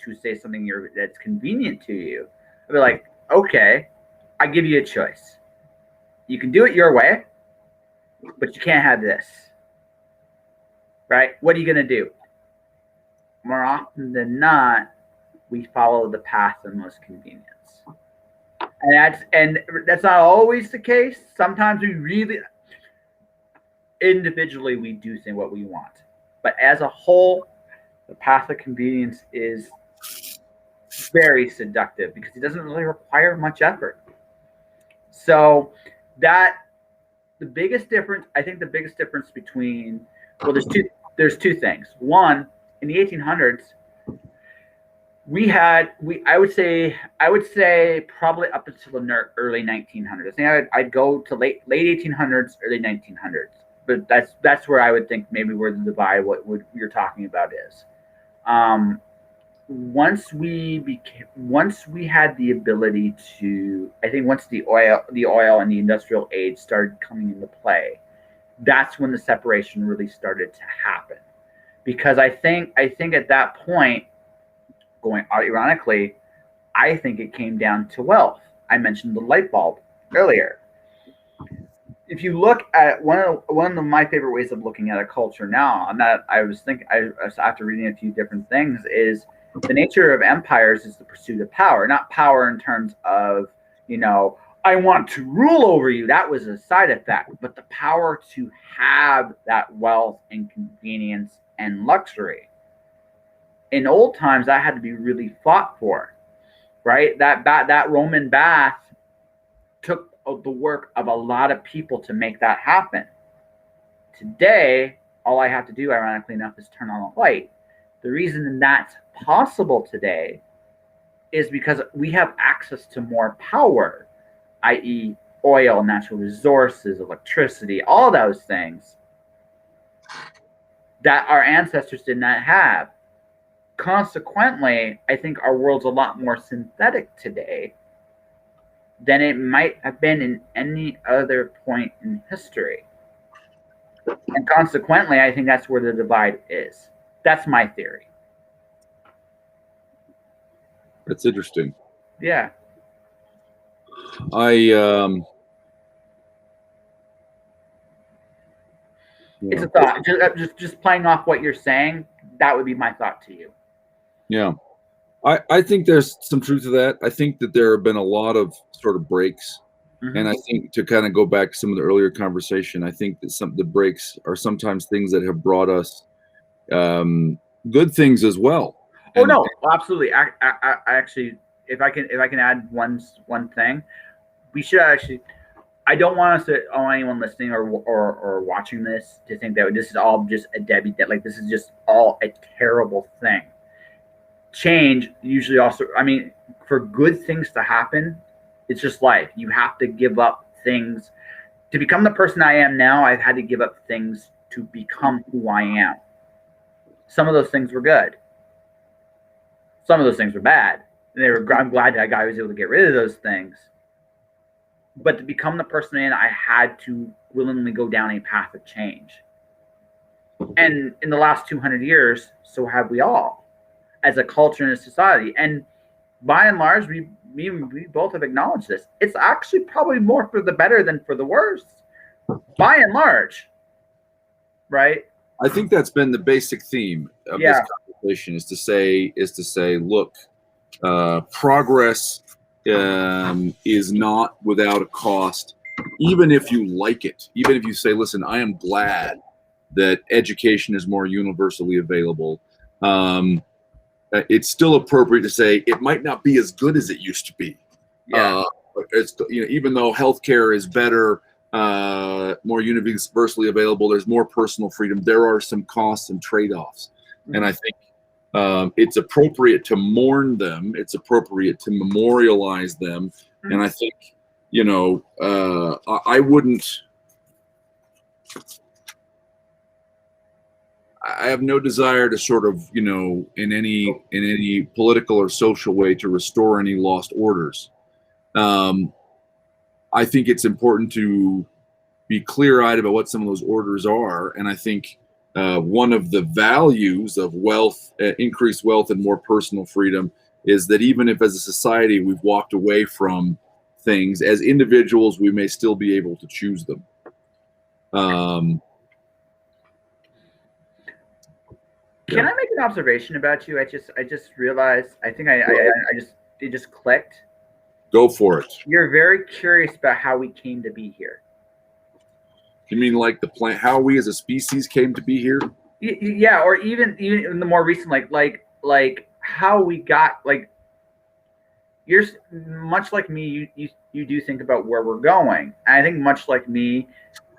to say something that's convenient to you, I'd be like, okay, I give you a choice. You can do it your way, but you can't have this. Right? What are you going to do? More often than not, we follow the path of most convenience. And that's not always the case. Sometimes we really individually we do think what we want. But as a whole, the path of convenience is very seductive because it doesn't really require much effort. So the biggest difference between, well, there's two things. One, in the 1800s, I would say probably up until the early 1900s. I think I'd go to late 1800s, early 1900s. But that's where I would think maybe where the divide, what you're talking about is. Once we had the ability to, I think once the oil and the industrial age started coming into play, that's when the separation really started to happen. Because I think at that point, going ironically, I think it came down to wealth. I mentioned the light bulb earlier. If you look at one of my favorite ways of looking at a culture now, and that I was thinking, after reading a few different things, is the nature of empires is the pursuit of power, not power in terms of, I want to rule over you. That was a side effect, but the power to have that wealth and convenience and luxury. In old times, that had to be really fought for, right? That Roman bath took the work of a lot of people to make that happen. Today, all I have to do, ironically enough, is turn on a light. The reason that's possible today is because we have access to more power, i.e., oil, natural resources, electricity, all those things that our ancestors did not have. Consequently, I think our world's a lot more synthetic today than it might have been in any other point in history. And consequently, I think that's where the divide is. That's my theory. That's interesting. Yeah. It's a thought. Just playing off what you're saying, that would be my thought to you. Yeah. I think there's some truth to that. I think that there have been a lot of sort of breaks. Mm-hmm. And I think, to kind of go back to some of the earlier conversation, I think that some of the breaks are sometimes things that have brought us good things as well. Oh, no, absolutely. I actually, if I can add one thing, we should actually. I don't want us to, anyone listening or watching this to think that this is all just a Debbie, that like this is just all a terrible thing. Change usually also, for good things to happen, it's just life. You have to give up things to become the person I am now. I've had to give up things to become who I am. Some of those things were good. Some of those things were bad. I'm glad that I was able to get rid of those things. But to become the person I am, I had to willingly go down a path of change. And in the last 200 years, so have we all, as a culture and a society. And by and large, we both have acknowledged this. It's actually probably more for the better than for the worse, by and large, right? I think that's been the basic theme of this conversation, is to say, look, progress is not without a cost, even if you like it. Even if you say, listen, I am glad that education is more universally available. It's still appropriate to say it might not be as good as it used to be. Yeah. It's, even though healthcare is better, more universally available, there's more personal freedom. There are some costs and trade-offs, and I think it's appropriate to mourn them. It's appropriate to memorialize them, and I think I wouldn't. I have no desire to sort of, in any political or social way, to restore any lost orders. I think it's important to be clear-eyed about what some of those orders are, and I think one of the values of wealth, increased wealth and more personal freedom, is that even if as a society we've walked away from things, as individuals we may still be able to choose them. Can I make an observation about you? I just realized. I think it just clicked. Go for it. You're very curious about how we came to be here. You mean like the plant? How we as a species came to be here? Yeah, or even in the more recent, like how we got, like, you're much like me. You do think about where we're going. And I think much like me,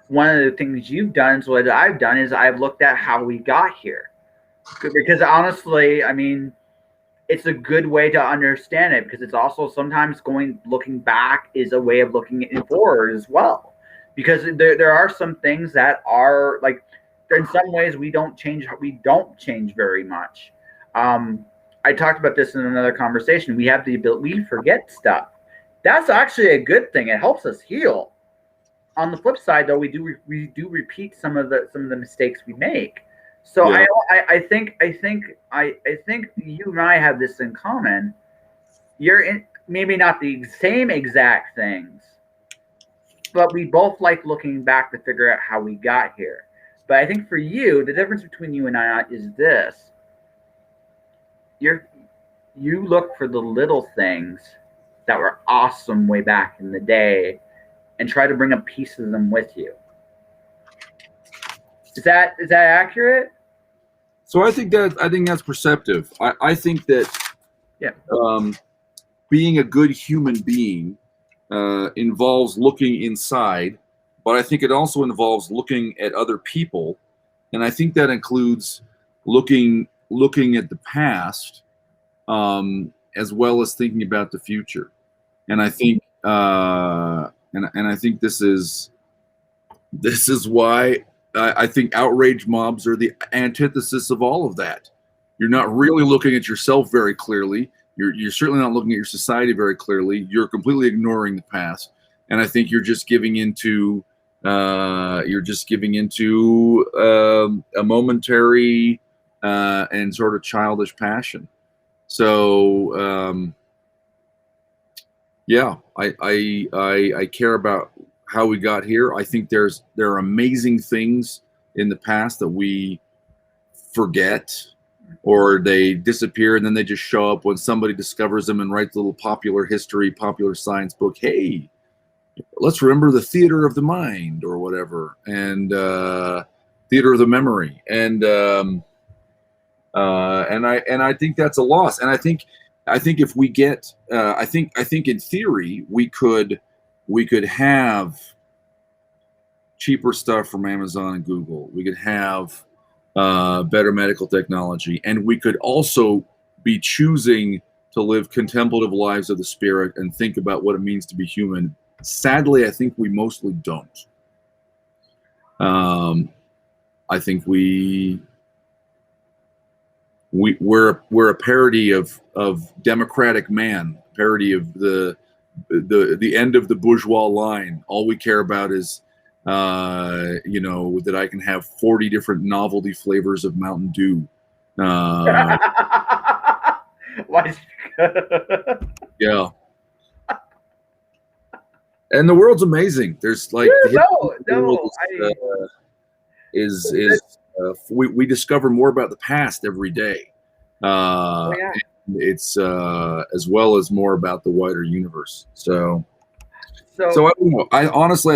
one of the things you've done is what I've done is I've looked at how we got here. Because honestly, it's a good way to understand it, because it's also sometimes looking back is a way of looking forward as well. Because there are some things that are like, in some ways we don't change very much. I talked about this in another conversation. We have the ability, we forget stuff. That's actually a good thing. It helps us heal. On the flip side, though, we do repeat some of the mistakes we make. So yeah. I think you and I have this in common. you're in maybe not the same exact things, but we both like looking back to figure out how we got here. But I think for you, the difference between you and I is this: you look for the little things that were awesome way back in the day and try to bring a piece of them with you. Is that accurate? So I think that's perceptive. I think that Yeah. Being a good human being involves looking inside, but I think it also involves looking at other people, and I think that includes looking at the past, as well as thinking about the future. And I think and I think this is why I think outrage mobs are the antithesis of all of that. You're not really looking at yourself very clearly. You're certainly not looking at your society very clearly. You're completely ignoring the past, and I think you're just giving into a momentary and sort of childish passion. So yeah, I care about how we got here. I think there are amazing things in the past that we forget, or they disappear and then they just show up when somebody discovers them and writes a little popular history, popular science book. Hey, let's remember the theater of the mind or whatever, and theater of the memory, and I think that's a loss. And I think if we get, I think in theory we could have cheaper stuff from Amazon and Google. We could have better medical technology, and we could also be choosing to live contemplative lives of the spirit and think about what it means to be human. Sadly, I think we mostly don't. I think we're a parody of democratic man, parody of the end of the bourgeois line. All we care about is that I can have 40 different novelty flavors of Mountain Dew. Why? Yeah. And the world's amazing. There's like we discover more about the past every day. It's as well as more about the wider universe. So I don't know. I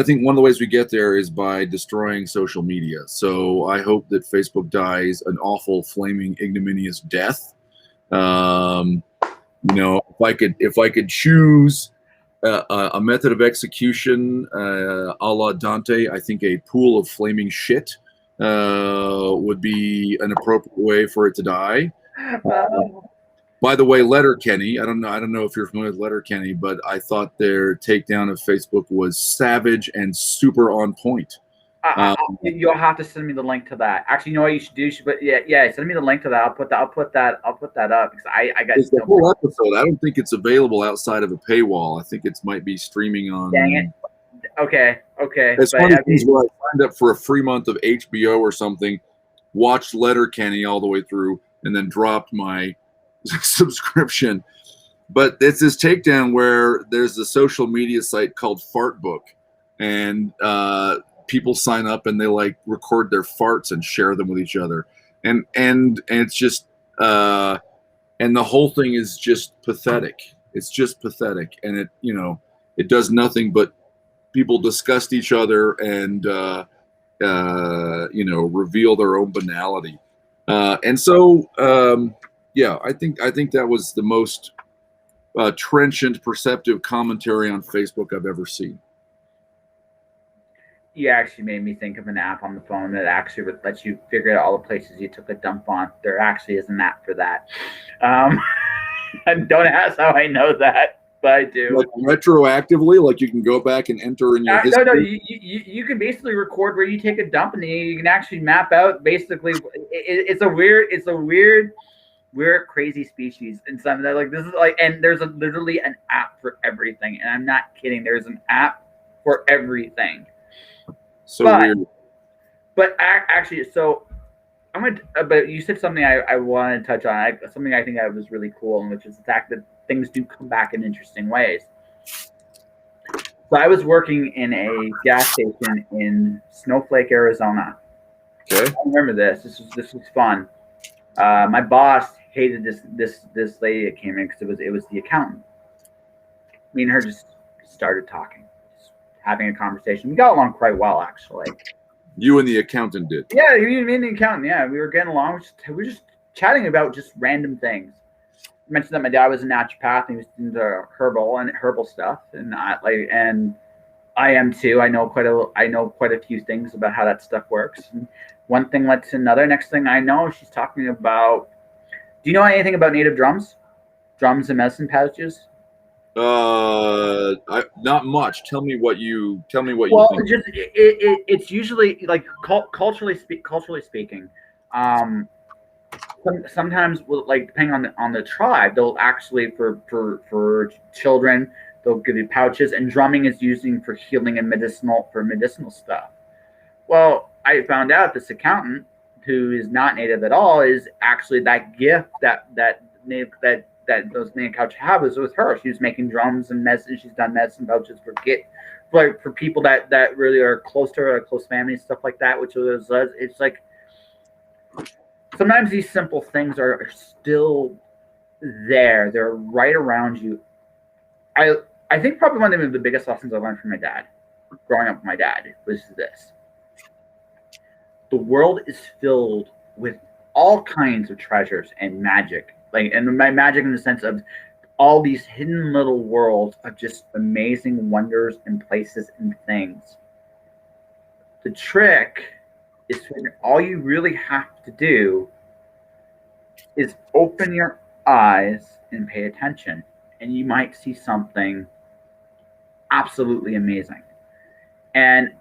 think one of the ways we get there is by destroying social media. So I hope that Facebook dies an awful, flaming, ignominious death. If I could choose a method of execution, a la Dante, I think a pool of flaming shit would be an appropriate way for it to die. By the way, Letterkenny, I don't know if you're familiar with Letterkenny, but I thought their takedown of Facebook was savage and super on point. You'll have to send me the link to that. Actually, you know what you should do? Send me the link to that. I'll put that up because I got the whole episode. I don't think it's available outside of a paywall. I think it might be streaming on. Dang it. Okay. It's one of these where I signed up for a free month of HBO or something, watched Letterkenny all the way through, and then dropped my subscription. But it's this takedown where there's a social media site called Fartbook, and people sign up and they like record their farts and share them with each other, and it's just and the whole thing is just pathetic. It's just pathetic, and it does nothing but people disgust each other and reveal their own banality. And so I think that was the most trenchant, perceptive commentary on Facebook I've ever seen. You actually made me think of an app on the phone that actually lets you figure out all the places you took a dump on. There actually is an app for that. And don't ask how I know that, but I do. Like retroactively, like you can go back and enter in your history? No. You can basically record where you take a dump, and you can actually map out basically. It's a weird, crazy species, and something that like this is like, and there's literally an app for everything, and I'm not kidding. There's an app for everything. So weird. But actually, so I'm gonna, but you said something I wanted to touch on. Something I think that was really cool, and which is the fact that things do come back in interesting ways. So I was working in a gas station in Snowflake, Arizona. Okay. I remember this. This was fun. My boss hated this lady that came in because it was the accountant. Me and her just started talking, just having a conversation. We got along quite well, actually. You and the accountant did. Yeah, me and the accountant. Yeah, we were getting along. We were just chatting about just random things. I mentioned that my dad was a naturopath and he was into herbal stuff, and I am too. I know quite a few things about how that stuff works. And one thing led to another. Next thing I know, she's talking about. Do you know anything about native drums? Drums and medicine pouches? Not much. Tell me what you Well, think. it's usually like culturally speaking. Um, sometimes, like depending on the tribe, they'll actually for children they'll give you pouches, and drumming is using for healing and medicinal stuff. Well, I found out this accountant who is not native at all is actually that gift that those native couch have is with her. She was making drums and medicine. She's done medicine pouches for people that really are close to her, close family, stuff like that. Which is it's like sometimes these simple things are still there. They're right around you. I think probably one of the biggest lessons I learned from my dad, growing up with my dad, was this. The world is filled with all kinds of treasures and magic. And my magic in the sense of all these hidden little worlds of just amazing wonders and places and things. The trick is all you really have to do is open your eyes and pay attention, and you might see something absolutely amazing. And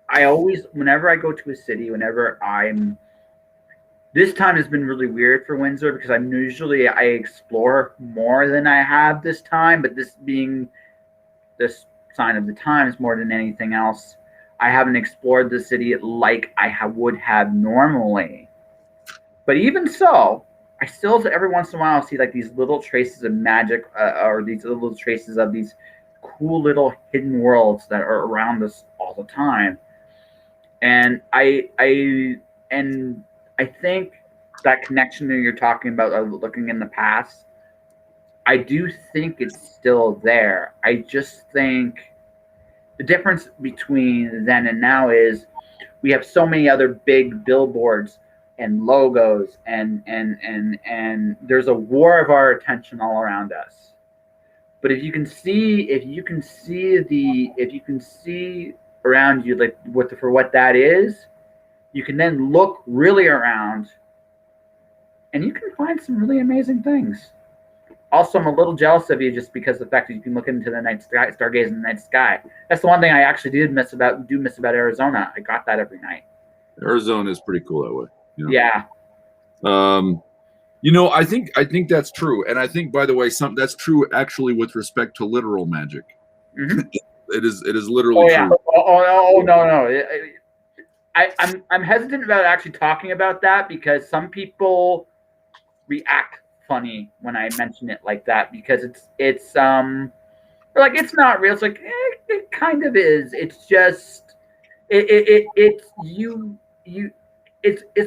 I always, whenever I go to a city, this time has been really weird for Windsor because I explore more than I have this time, but this being this sign of the times more than anything else, I haven't explored the city like I would have normally. But even so, I still every once in a while see like these little traces of magic or these little traces of these cool little hidden worlds that are around us all the time. And I think that connection that you're talking about, looking in the past, I do think it's still there. I just think the difference between then and now is we have so many other big billboards and logos, and there's a war of our attention all around us. But if you can see around you, like for what that is, you can then look really around and you can find some really amazing things. Also, I'm a little jealous of you just because of the fact that you can look into the night sky, stargaze in the night sky. That's the one thing I actually do miss about Arizona. I got that every night. Arizona is pretty cool that way. You know? Yeah. I think that's true, and I think, by the way, that's true actually with respect to literal magic. Mm-hmm. It is literally true. No. I'm hesitant about actually talking about that because some people react funny when I mention it like that because it's like it's not real. It's like it kind of is. It's just it's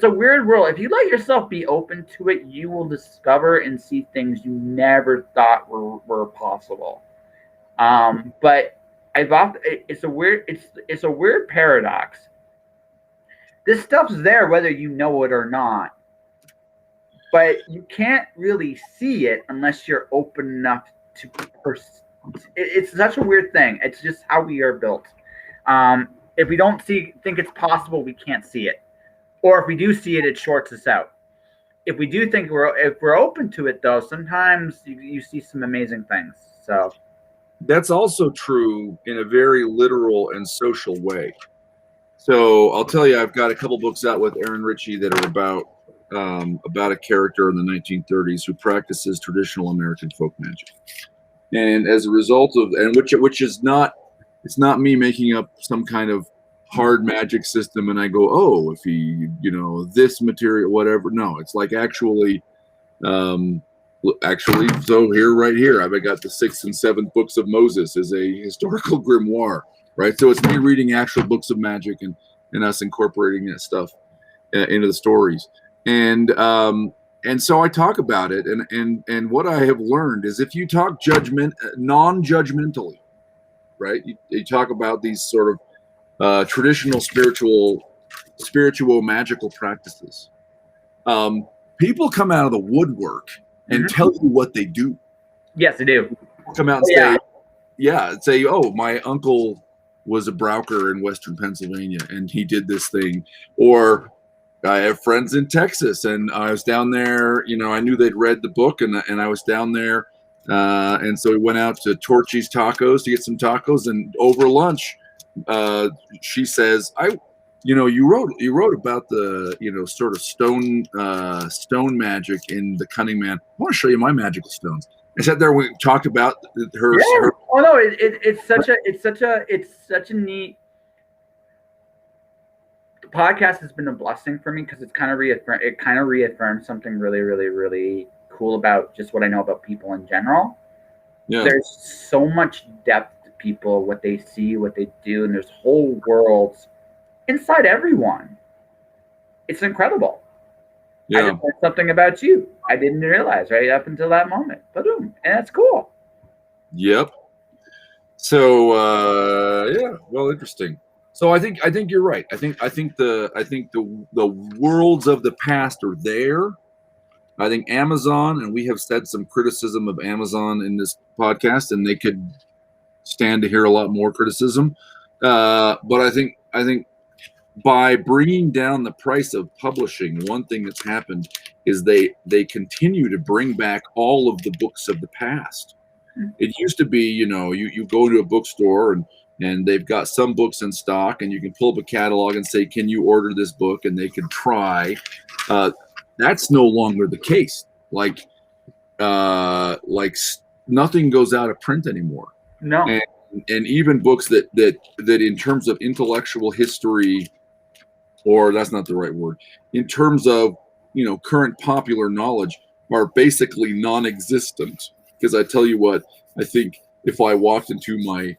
a weird world. If you let yourself be open to it, you will discover and see things you never thought were possible. But it's a weird paradox. This stuff's there whether you know it or not, but you can't really see it unless you're open enough to. It's such a weird thing. It's just how we are built. If we don't think it's possible, we can't see it. Or if we do see it, it shorts us out. If we do think if we're open to it, though, sometimes you see some amazing things. So that's also true in a very literal and social way. So I'll tell you, I've got a couple books out with Aaron Ritchie that are about a character in the 1930s who practices traditional American folk magic, and as a result of which is not, it's not me making up some kind of hard magic system and I go, oh, if he, this material, whatever. No, it's like actually, so right here, I've got the 6th and 7th books of Moses as a historical grimoire, right? So it's me reading actual books of magic and us incorporating that stuff into the stories. And so I talk about it, and what I have learned is if you talk non-judgmentally, right? You talk about these sort of traditional spiritual magical practices. People come out of the woodwork and tell you what they do. Yes, they do. Come out and say, oh, my uncle was a browker in Western Pennsylvania and he did this thing. Or I have friends in Texas and I was down there, I knew they'd read the book and I was down there. And so we went out to Torchy's Tacos to get some tacos, and over lunch, she says, you wrote about the, sort of stone magic in The Cunning Man. I want to show you my magical stones. I sat there, we talked about her. Yeah. Oh no, it's such a neat. The podcast has been a blessing for me because it kind of reaffirmed something really, really, really cool about just what I know about people in general. Yeah. There's so much depth to people, what they see, what they do, and there's whole worlds inside everyone. It's incredible. Yeah. I just learned something about you I didn't realize right up until that moment. Boom. And that's cool. Yep. So well, interesting. So I think you're right. I think the worlds of the past are there. I think Amazon, and we have said some criticism of Amazon in this podcast, and they could stand to hear a lot more criticism. But I think by bringing down the price of publishing, one thing that's happened is they continue to bring back all of the books of the past. It used to be, you go to a bookstore and they've got some books in stock, and you can pull up a catalog and say, can you order this book? And they can try. That's no longer the case. Like nothing goes out of print anymore. No. And even books that in terms of intellectual history, or that's not the right word, in terms of, current popular knowledge, are basically non-existent. Because I tell you what, I think if I walked into my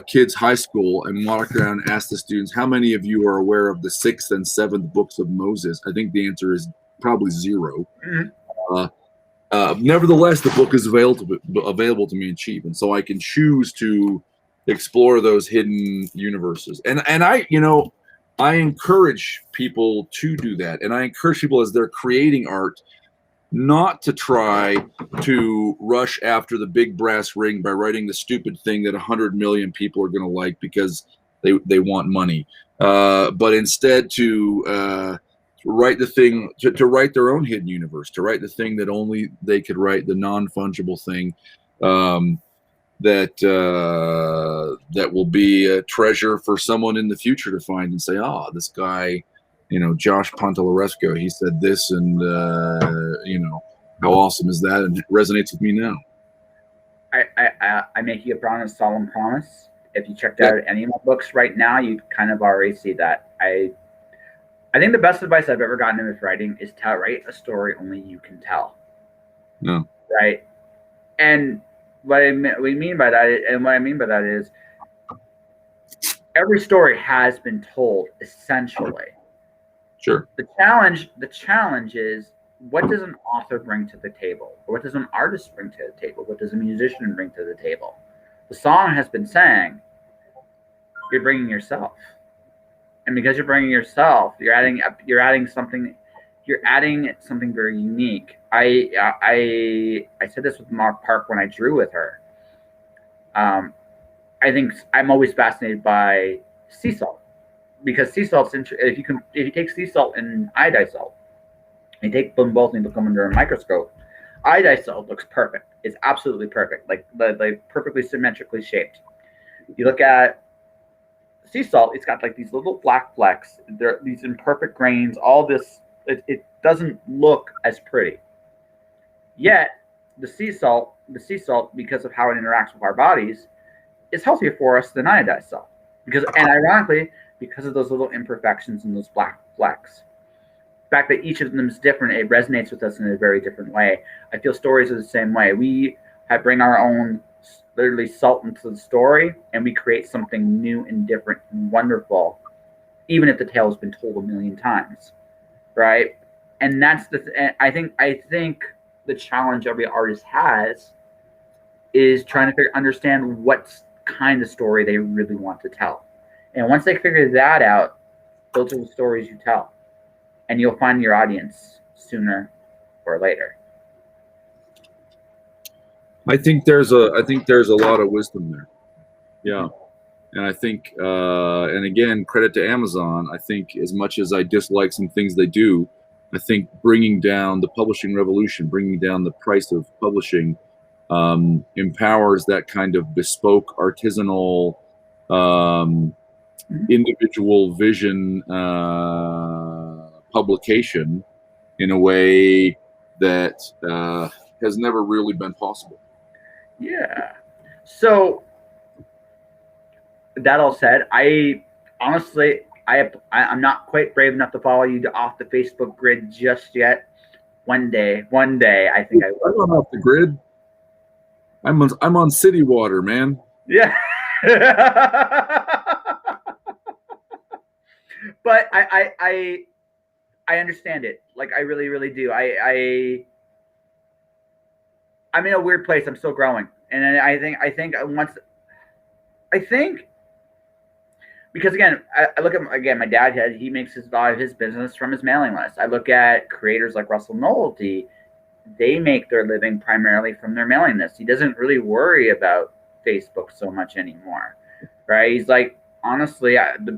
kids' high school and walked around and asked the students, how many of you are aware of the 6th and 7th books of Moses? I think the answer is probably 0. Mm-hmm. Nevertheless, the book is available to me and cheap, and so I can choose to explore those hidden universes. And I encourage people to do that, and I encourage people as they're creating art not to try to rush after the big brass ring by writing the stupid thing that 100 million people are going to like because they want money, but instead to write the thing, to write their own hidden universe, to write the thing that only they could write, the non-fungible thing that will be a treasure for someone in the future to find and say, this guy, Josh Pontellaresco, he said this, and how awesome is that? And it resonates with me now. I make you a solemn promise. If you checked out any of my books right now, you kind of already see that. I think the best advice I've ever gotten in this writing is to write a story only you can tell. No. Right. And what I mean by that is every story has been told essentially. Sure. The challenge is, what does an author bring to the table? Or what does an artist bring to the table? What does a musician bring to the table? The song has been saying, you're bringing yourself. And because you're bringing yourself, you're adding something very unique. I said this with Mark Park when I drew with her. I think I'm always fascinated by sea salt, because sea salt's if you take sea salt and iodized salt, you take them both and you look them under a microscope. Iodized salt looks perfect. It's absolutely perfect, like perfectly symmetrically shaped. You look at sea salt, it's got like these little black flecks. There, these imperfect grains. All this, it doesn't look as pretty. Yet the sea salt, because of how it interacts with our bodies, is healthier for us than iodized salt. And ironically, because of those little imperfections and those black flecks. The fact that each of them is different, it resonates with us in a very different way. I feel stories are the same way. We bring our own literally salt into the story, and we create something new and different and wonderful, even if the tale has been told a million times, right? And that's I think the challenge every artist has is trying to understand what kind of story they really want to tell. And once they figure that out, those are the stories you tell, and you'll find your audience sooner or later. I think there's a lot of wisdom there. Yeah. And I think, and again, credit to Amazon. I think as much as I dislike some things they do, I think bringing down the publishing revolution, bringing down the price of publishing, empowers that kind of bespoke, artisanal, individual vision publication in a way that has never really been possible. Yeah. So that all said, I honestly, I'm not quite brave enough to follow you off the Facebook grid just yet. One day, I think I will. I'm off the grid. I'm on city water, man. Yeah. But I understand it. Like I really, really do. I'm in a weird place. I'm still growing, and I think because again, I look at my dad. He makes a lot of his business from his mailing list. I look at creators like Russell Novelty. They make their living primarily from their mailing list. He doesn't really worry about Facebook so much anymore, right? He's like, honestly, the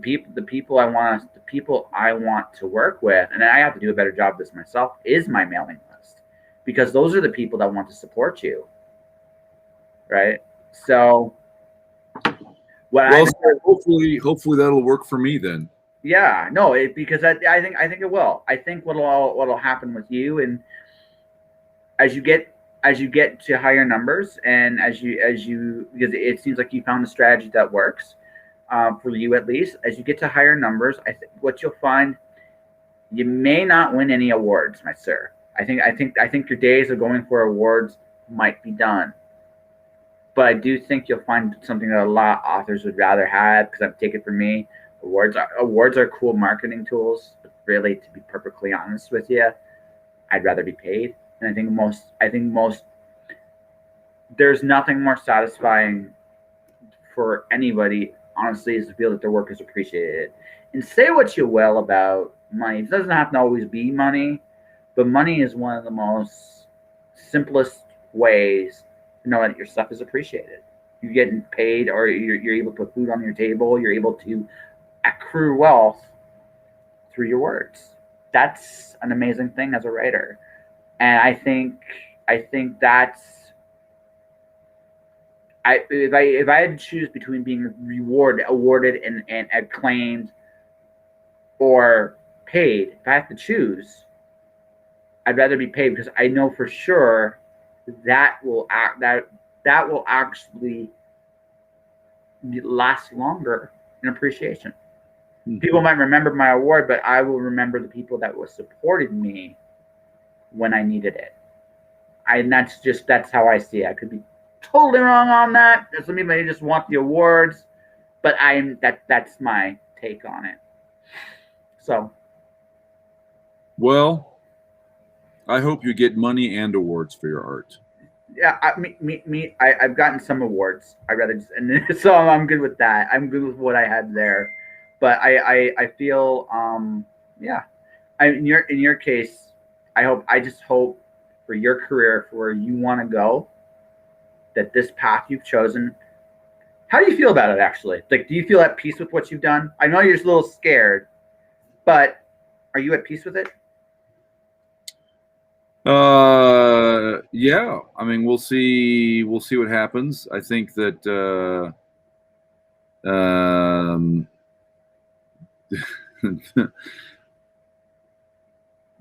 people I want to work with, and I have to do a better job of this myself, is my mailing list, because those are the people that want to support you, right? So, hopefully that'll work for me then. Yeah, no, because I think it will. I think what'll happen with you, and as you get to higher numbers, and as you because it seems like you found the strategy that works for you, at least as you get to higher numbers, I think what you'll find, you may not win any awards, my sir. I think your days of going for awards might be done, but I do think you'll find something that a lot of authors would rather have, because I've taken it from me. Awards are cool marketing tools, but really, to be perfectly honest with you, I'd rather be paid. And I think most there's nothing more satisfying for anybody, honestly, is to feel that their work is appreciated. And say what you will about money. It doesn't have to always be money, but money is one of the most simplest ways to know that your stuff is appreciated. You're getting paid, or you're able to put food on your table. You're able to accrue wealth through your words. That's an amazing thing as a writer. And I think that's if I had to choose between being awarded and acclaimed, or paid, if I have to choose, I'd rather be paid, because I know for sure that will actually last longer in appreciation. Mm-hmm. People might remember my award, but I will remember the people that supported me when I needed it. And that's how I see it. I could be totally wrong on that. Some people may just want the awards, but that's my take on it. So, well, I hope you get money and awards for your art. Yeah, I've gotten some awards. So I'm good with that. I'm good with what I had there, but I feel yeah. In your case, I just hope for your career, for where you want to go, that this path you've chosen. How do you feel about it, actually? Like, do you feel at peace with what you've done? I know you're just a little scared, but are you at peace with it? Yeah. I mean, we'll see what happens. I think that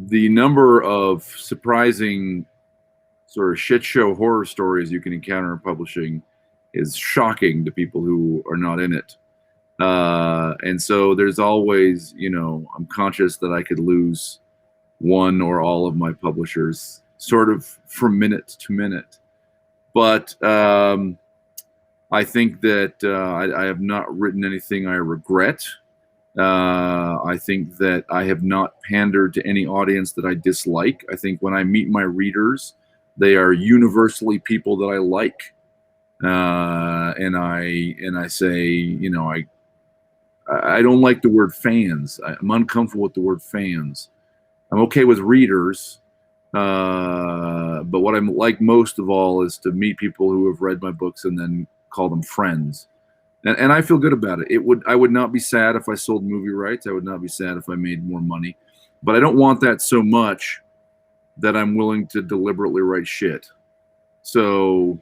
the number of surprising sort of shit show horror stories you can encounter in publishing is shocking to people who are not in it. And so there's always, I'm conscious that I could lose one or all of my publishers sort of from minute to minute. But I think that I have not written anything I regret. I think that I have not pandered to any audience that I dislike. I think when I meet my readers, they are universally people that I like. And I say, I don't like the word fans. I'm uncomfortable with the word fans. I'm okay with readers, but what I'm like most of all is to meet people who have read my books and then call them friends. And I feel good about it. I would not be sad if I sold movie rights. I would not be sad if I made more money. But I don't want that so much that I'm willing to deliberately write shit. So,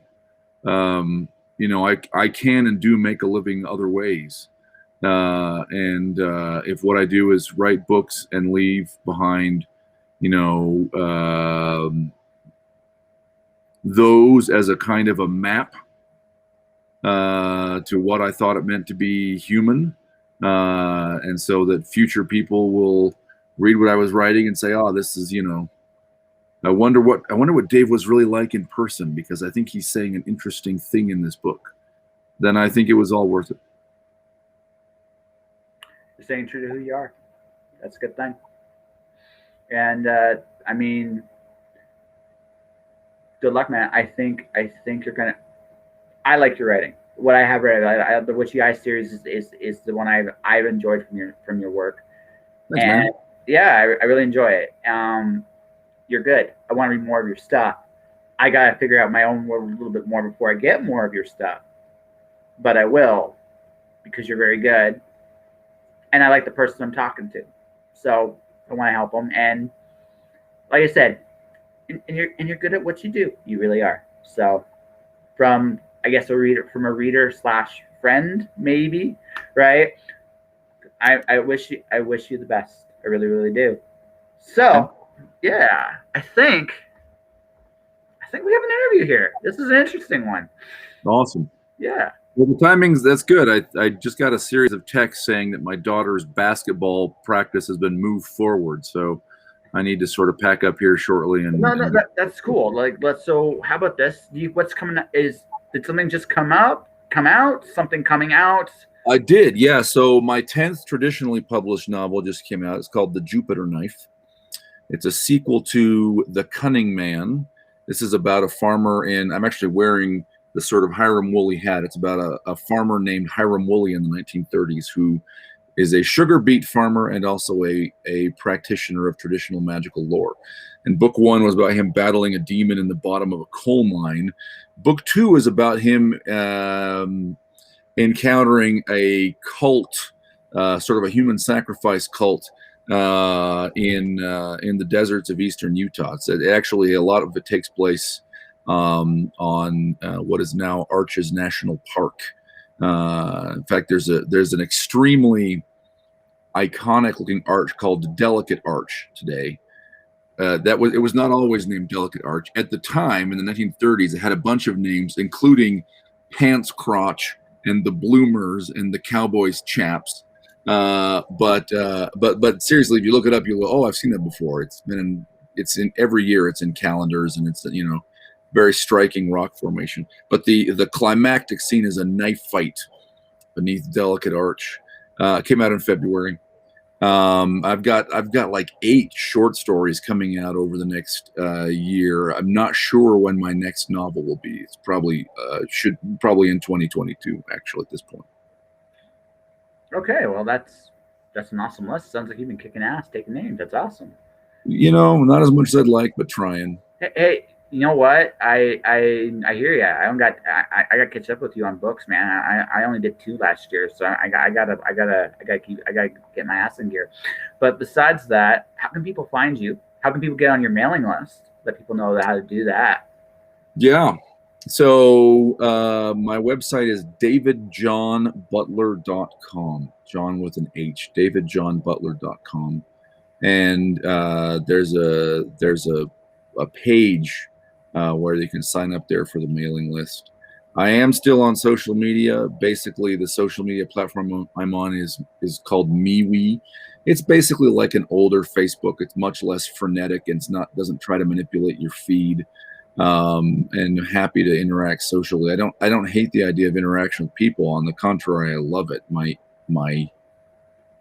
I can and do make a living other ways. If what I do is write books and leave behind, those as a kind of a map to what I thought it meant to be human, and so that future people will read what I was writing and say, "Oh, this is, I wonder what Dave was really like in person, because I think he's saying an interesting thing in this book." Then I think it was all worth it. You're staying true to who you are. That's a good thing. And good luck, man. I think you're gonna. I like your writing. What I have read, the Witchy Eye series is the one I've enjoyed from your work. Thanks, and man. yeah, I really enjoy it. You're good. I want to read more of your stuff. I gotta figure out my own world a little bit more before I get more of your stuff. But I will, because you're very good, and I like the person I'm talking to. So I want to help them. And like I said, and you're good at what you do. You really are. So from a reader / friend, maybe, right? I wish you the best. I really, really do. So yeah, I think we have an interview here. This is an interesting one. Awesome. Yeah. Well, the timing's, that's good. I just got a series of texts saying that my daughter's basketball practice has been moved forward, so I need to sort of pack up here shortly. That's cool. So how about this? What's coming up did something just come out? Something coming out? I did, yeah. So my 10th traditionally published novel just came out. It's called The Jupiter Knife. It's a sequel to The Cunning Man. This is about a farmer I'm actually wearing the sort of Hiram Woolley hat. It's about a farmer named Hiram Woolley in the 1930s who is a sugar beet farmer and also a practitioner of traditional magical lore. And book 1 was about him battling a demon in the bottom of a coal mine. Book 2 is about him encountering a cult, sort of a human sacrifice cult in the deserts of eastern Utah. Actually, a lot of it takes place on what is now Arches National Park. In fact, there's an extremely iconic looking arch called the Delicate Arch today. It was not always named Delicate Arch. At the time, in the 1930s, it had a bunch of names, including Pants Crotch and the Bloomers and the Cowboys Chaps. But seriously, if you look it up, you'll go, "Oh, I've seen that before." It's in every year. It's in calendars, and it's very striking rock formation. But the climactic scene is a knife fight beneath Delicate Arch. Came out in February. I've got like 8 short stories coming out over the next year. I'm not sure when my next novel will be. It's probably in 2022, actually, at this point. Okay, well that's an awesome list. Sounds like you've been kicking ass, taking names. That's awesome. Not as much as I'd like, but trying. Hey, you know what? I hear you. I got to catch up with you on books, man. I only did 2 last year, so I gotta get my ass in gear. But besides that, how can people find you? How can people get on your mailing list? Let people know how to do that. Yeah. So my website is davidjohnbutler.com. John with an H. davidjohnbutler.com. And there's a page where you can sign up there for the mailing list. I am still on social media. Basically, the social media platform I'm on is called MeWe. It's basically like an older Facebook. It's much less frenetic and doesn't try to manipulate your feed. And happy to interact socially. I don't hate the idea of interaction with people. On the contrary, I love it. My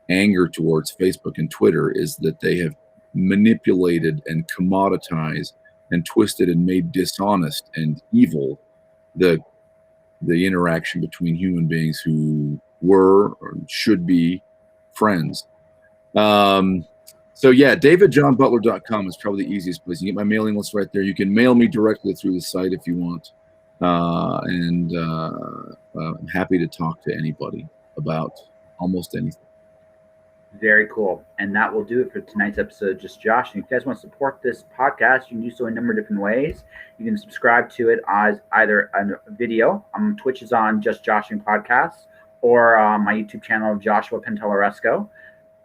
anger towards Facebook and Twitter is that they have manipulated and commoditized and twisted and made dishonest and evil the interaction between human beings who were or should be friends. So yeah, davidjohnbutler.com is probably the easiest place. You get my mailing list right there. You can mail me directly through the site if you want. I'm happy to talk to anybody about almost anything. Very cool. And that will do it for tonight's episode of Just Josh. And if you guys want to support this podcast, you can do so in a number of different ways. You can subscribe to it as either a video. Twitch is on Just Joshing Podcasts, or my YouTube channel, Joshua Pantellaresco,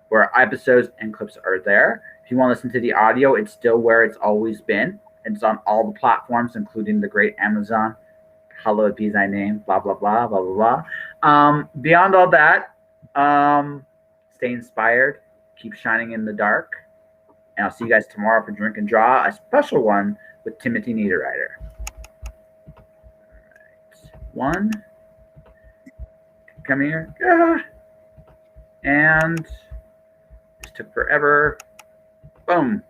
where episodes and clips are there. If you want to listen to the audio, it's still where it's always been. It's on all the platforms, including the great Amazon. Hallowed be thy name, blah, blah, blah, blah, blah, blah. Beyond all that, stay inspired, keep shining in the dark, and I'll see you guys tomorrow for Drink and Draw, a special one with Timothy Niederreiter. All right. One. Come here. And just took forever. Boom.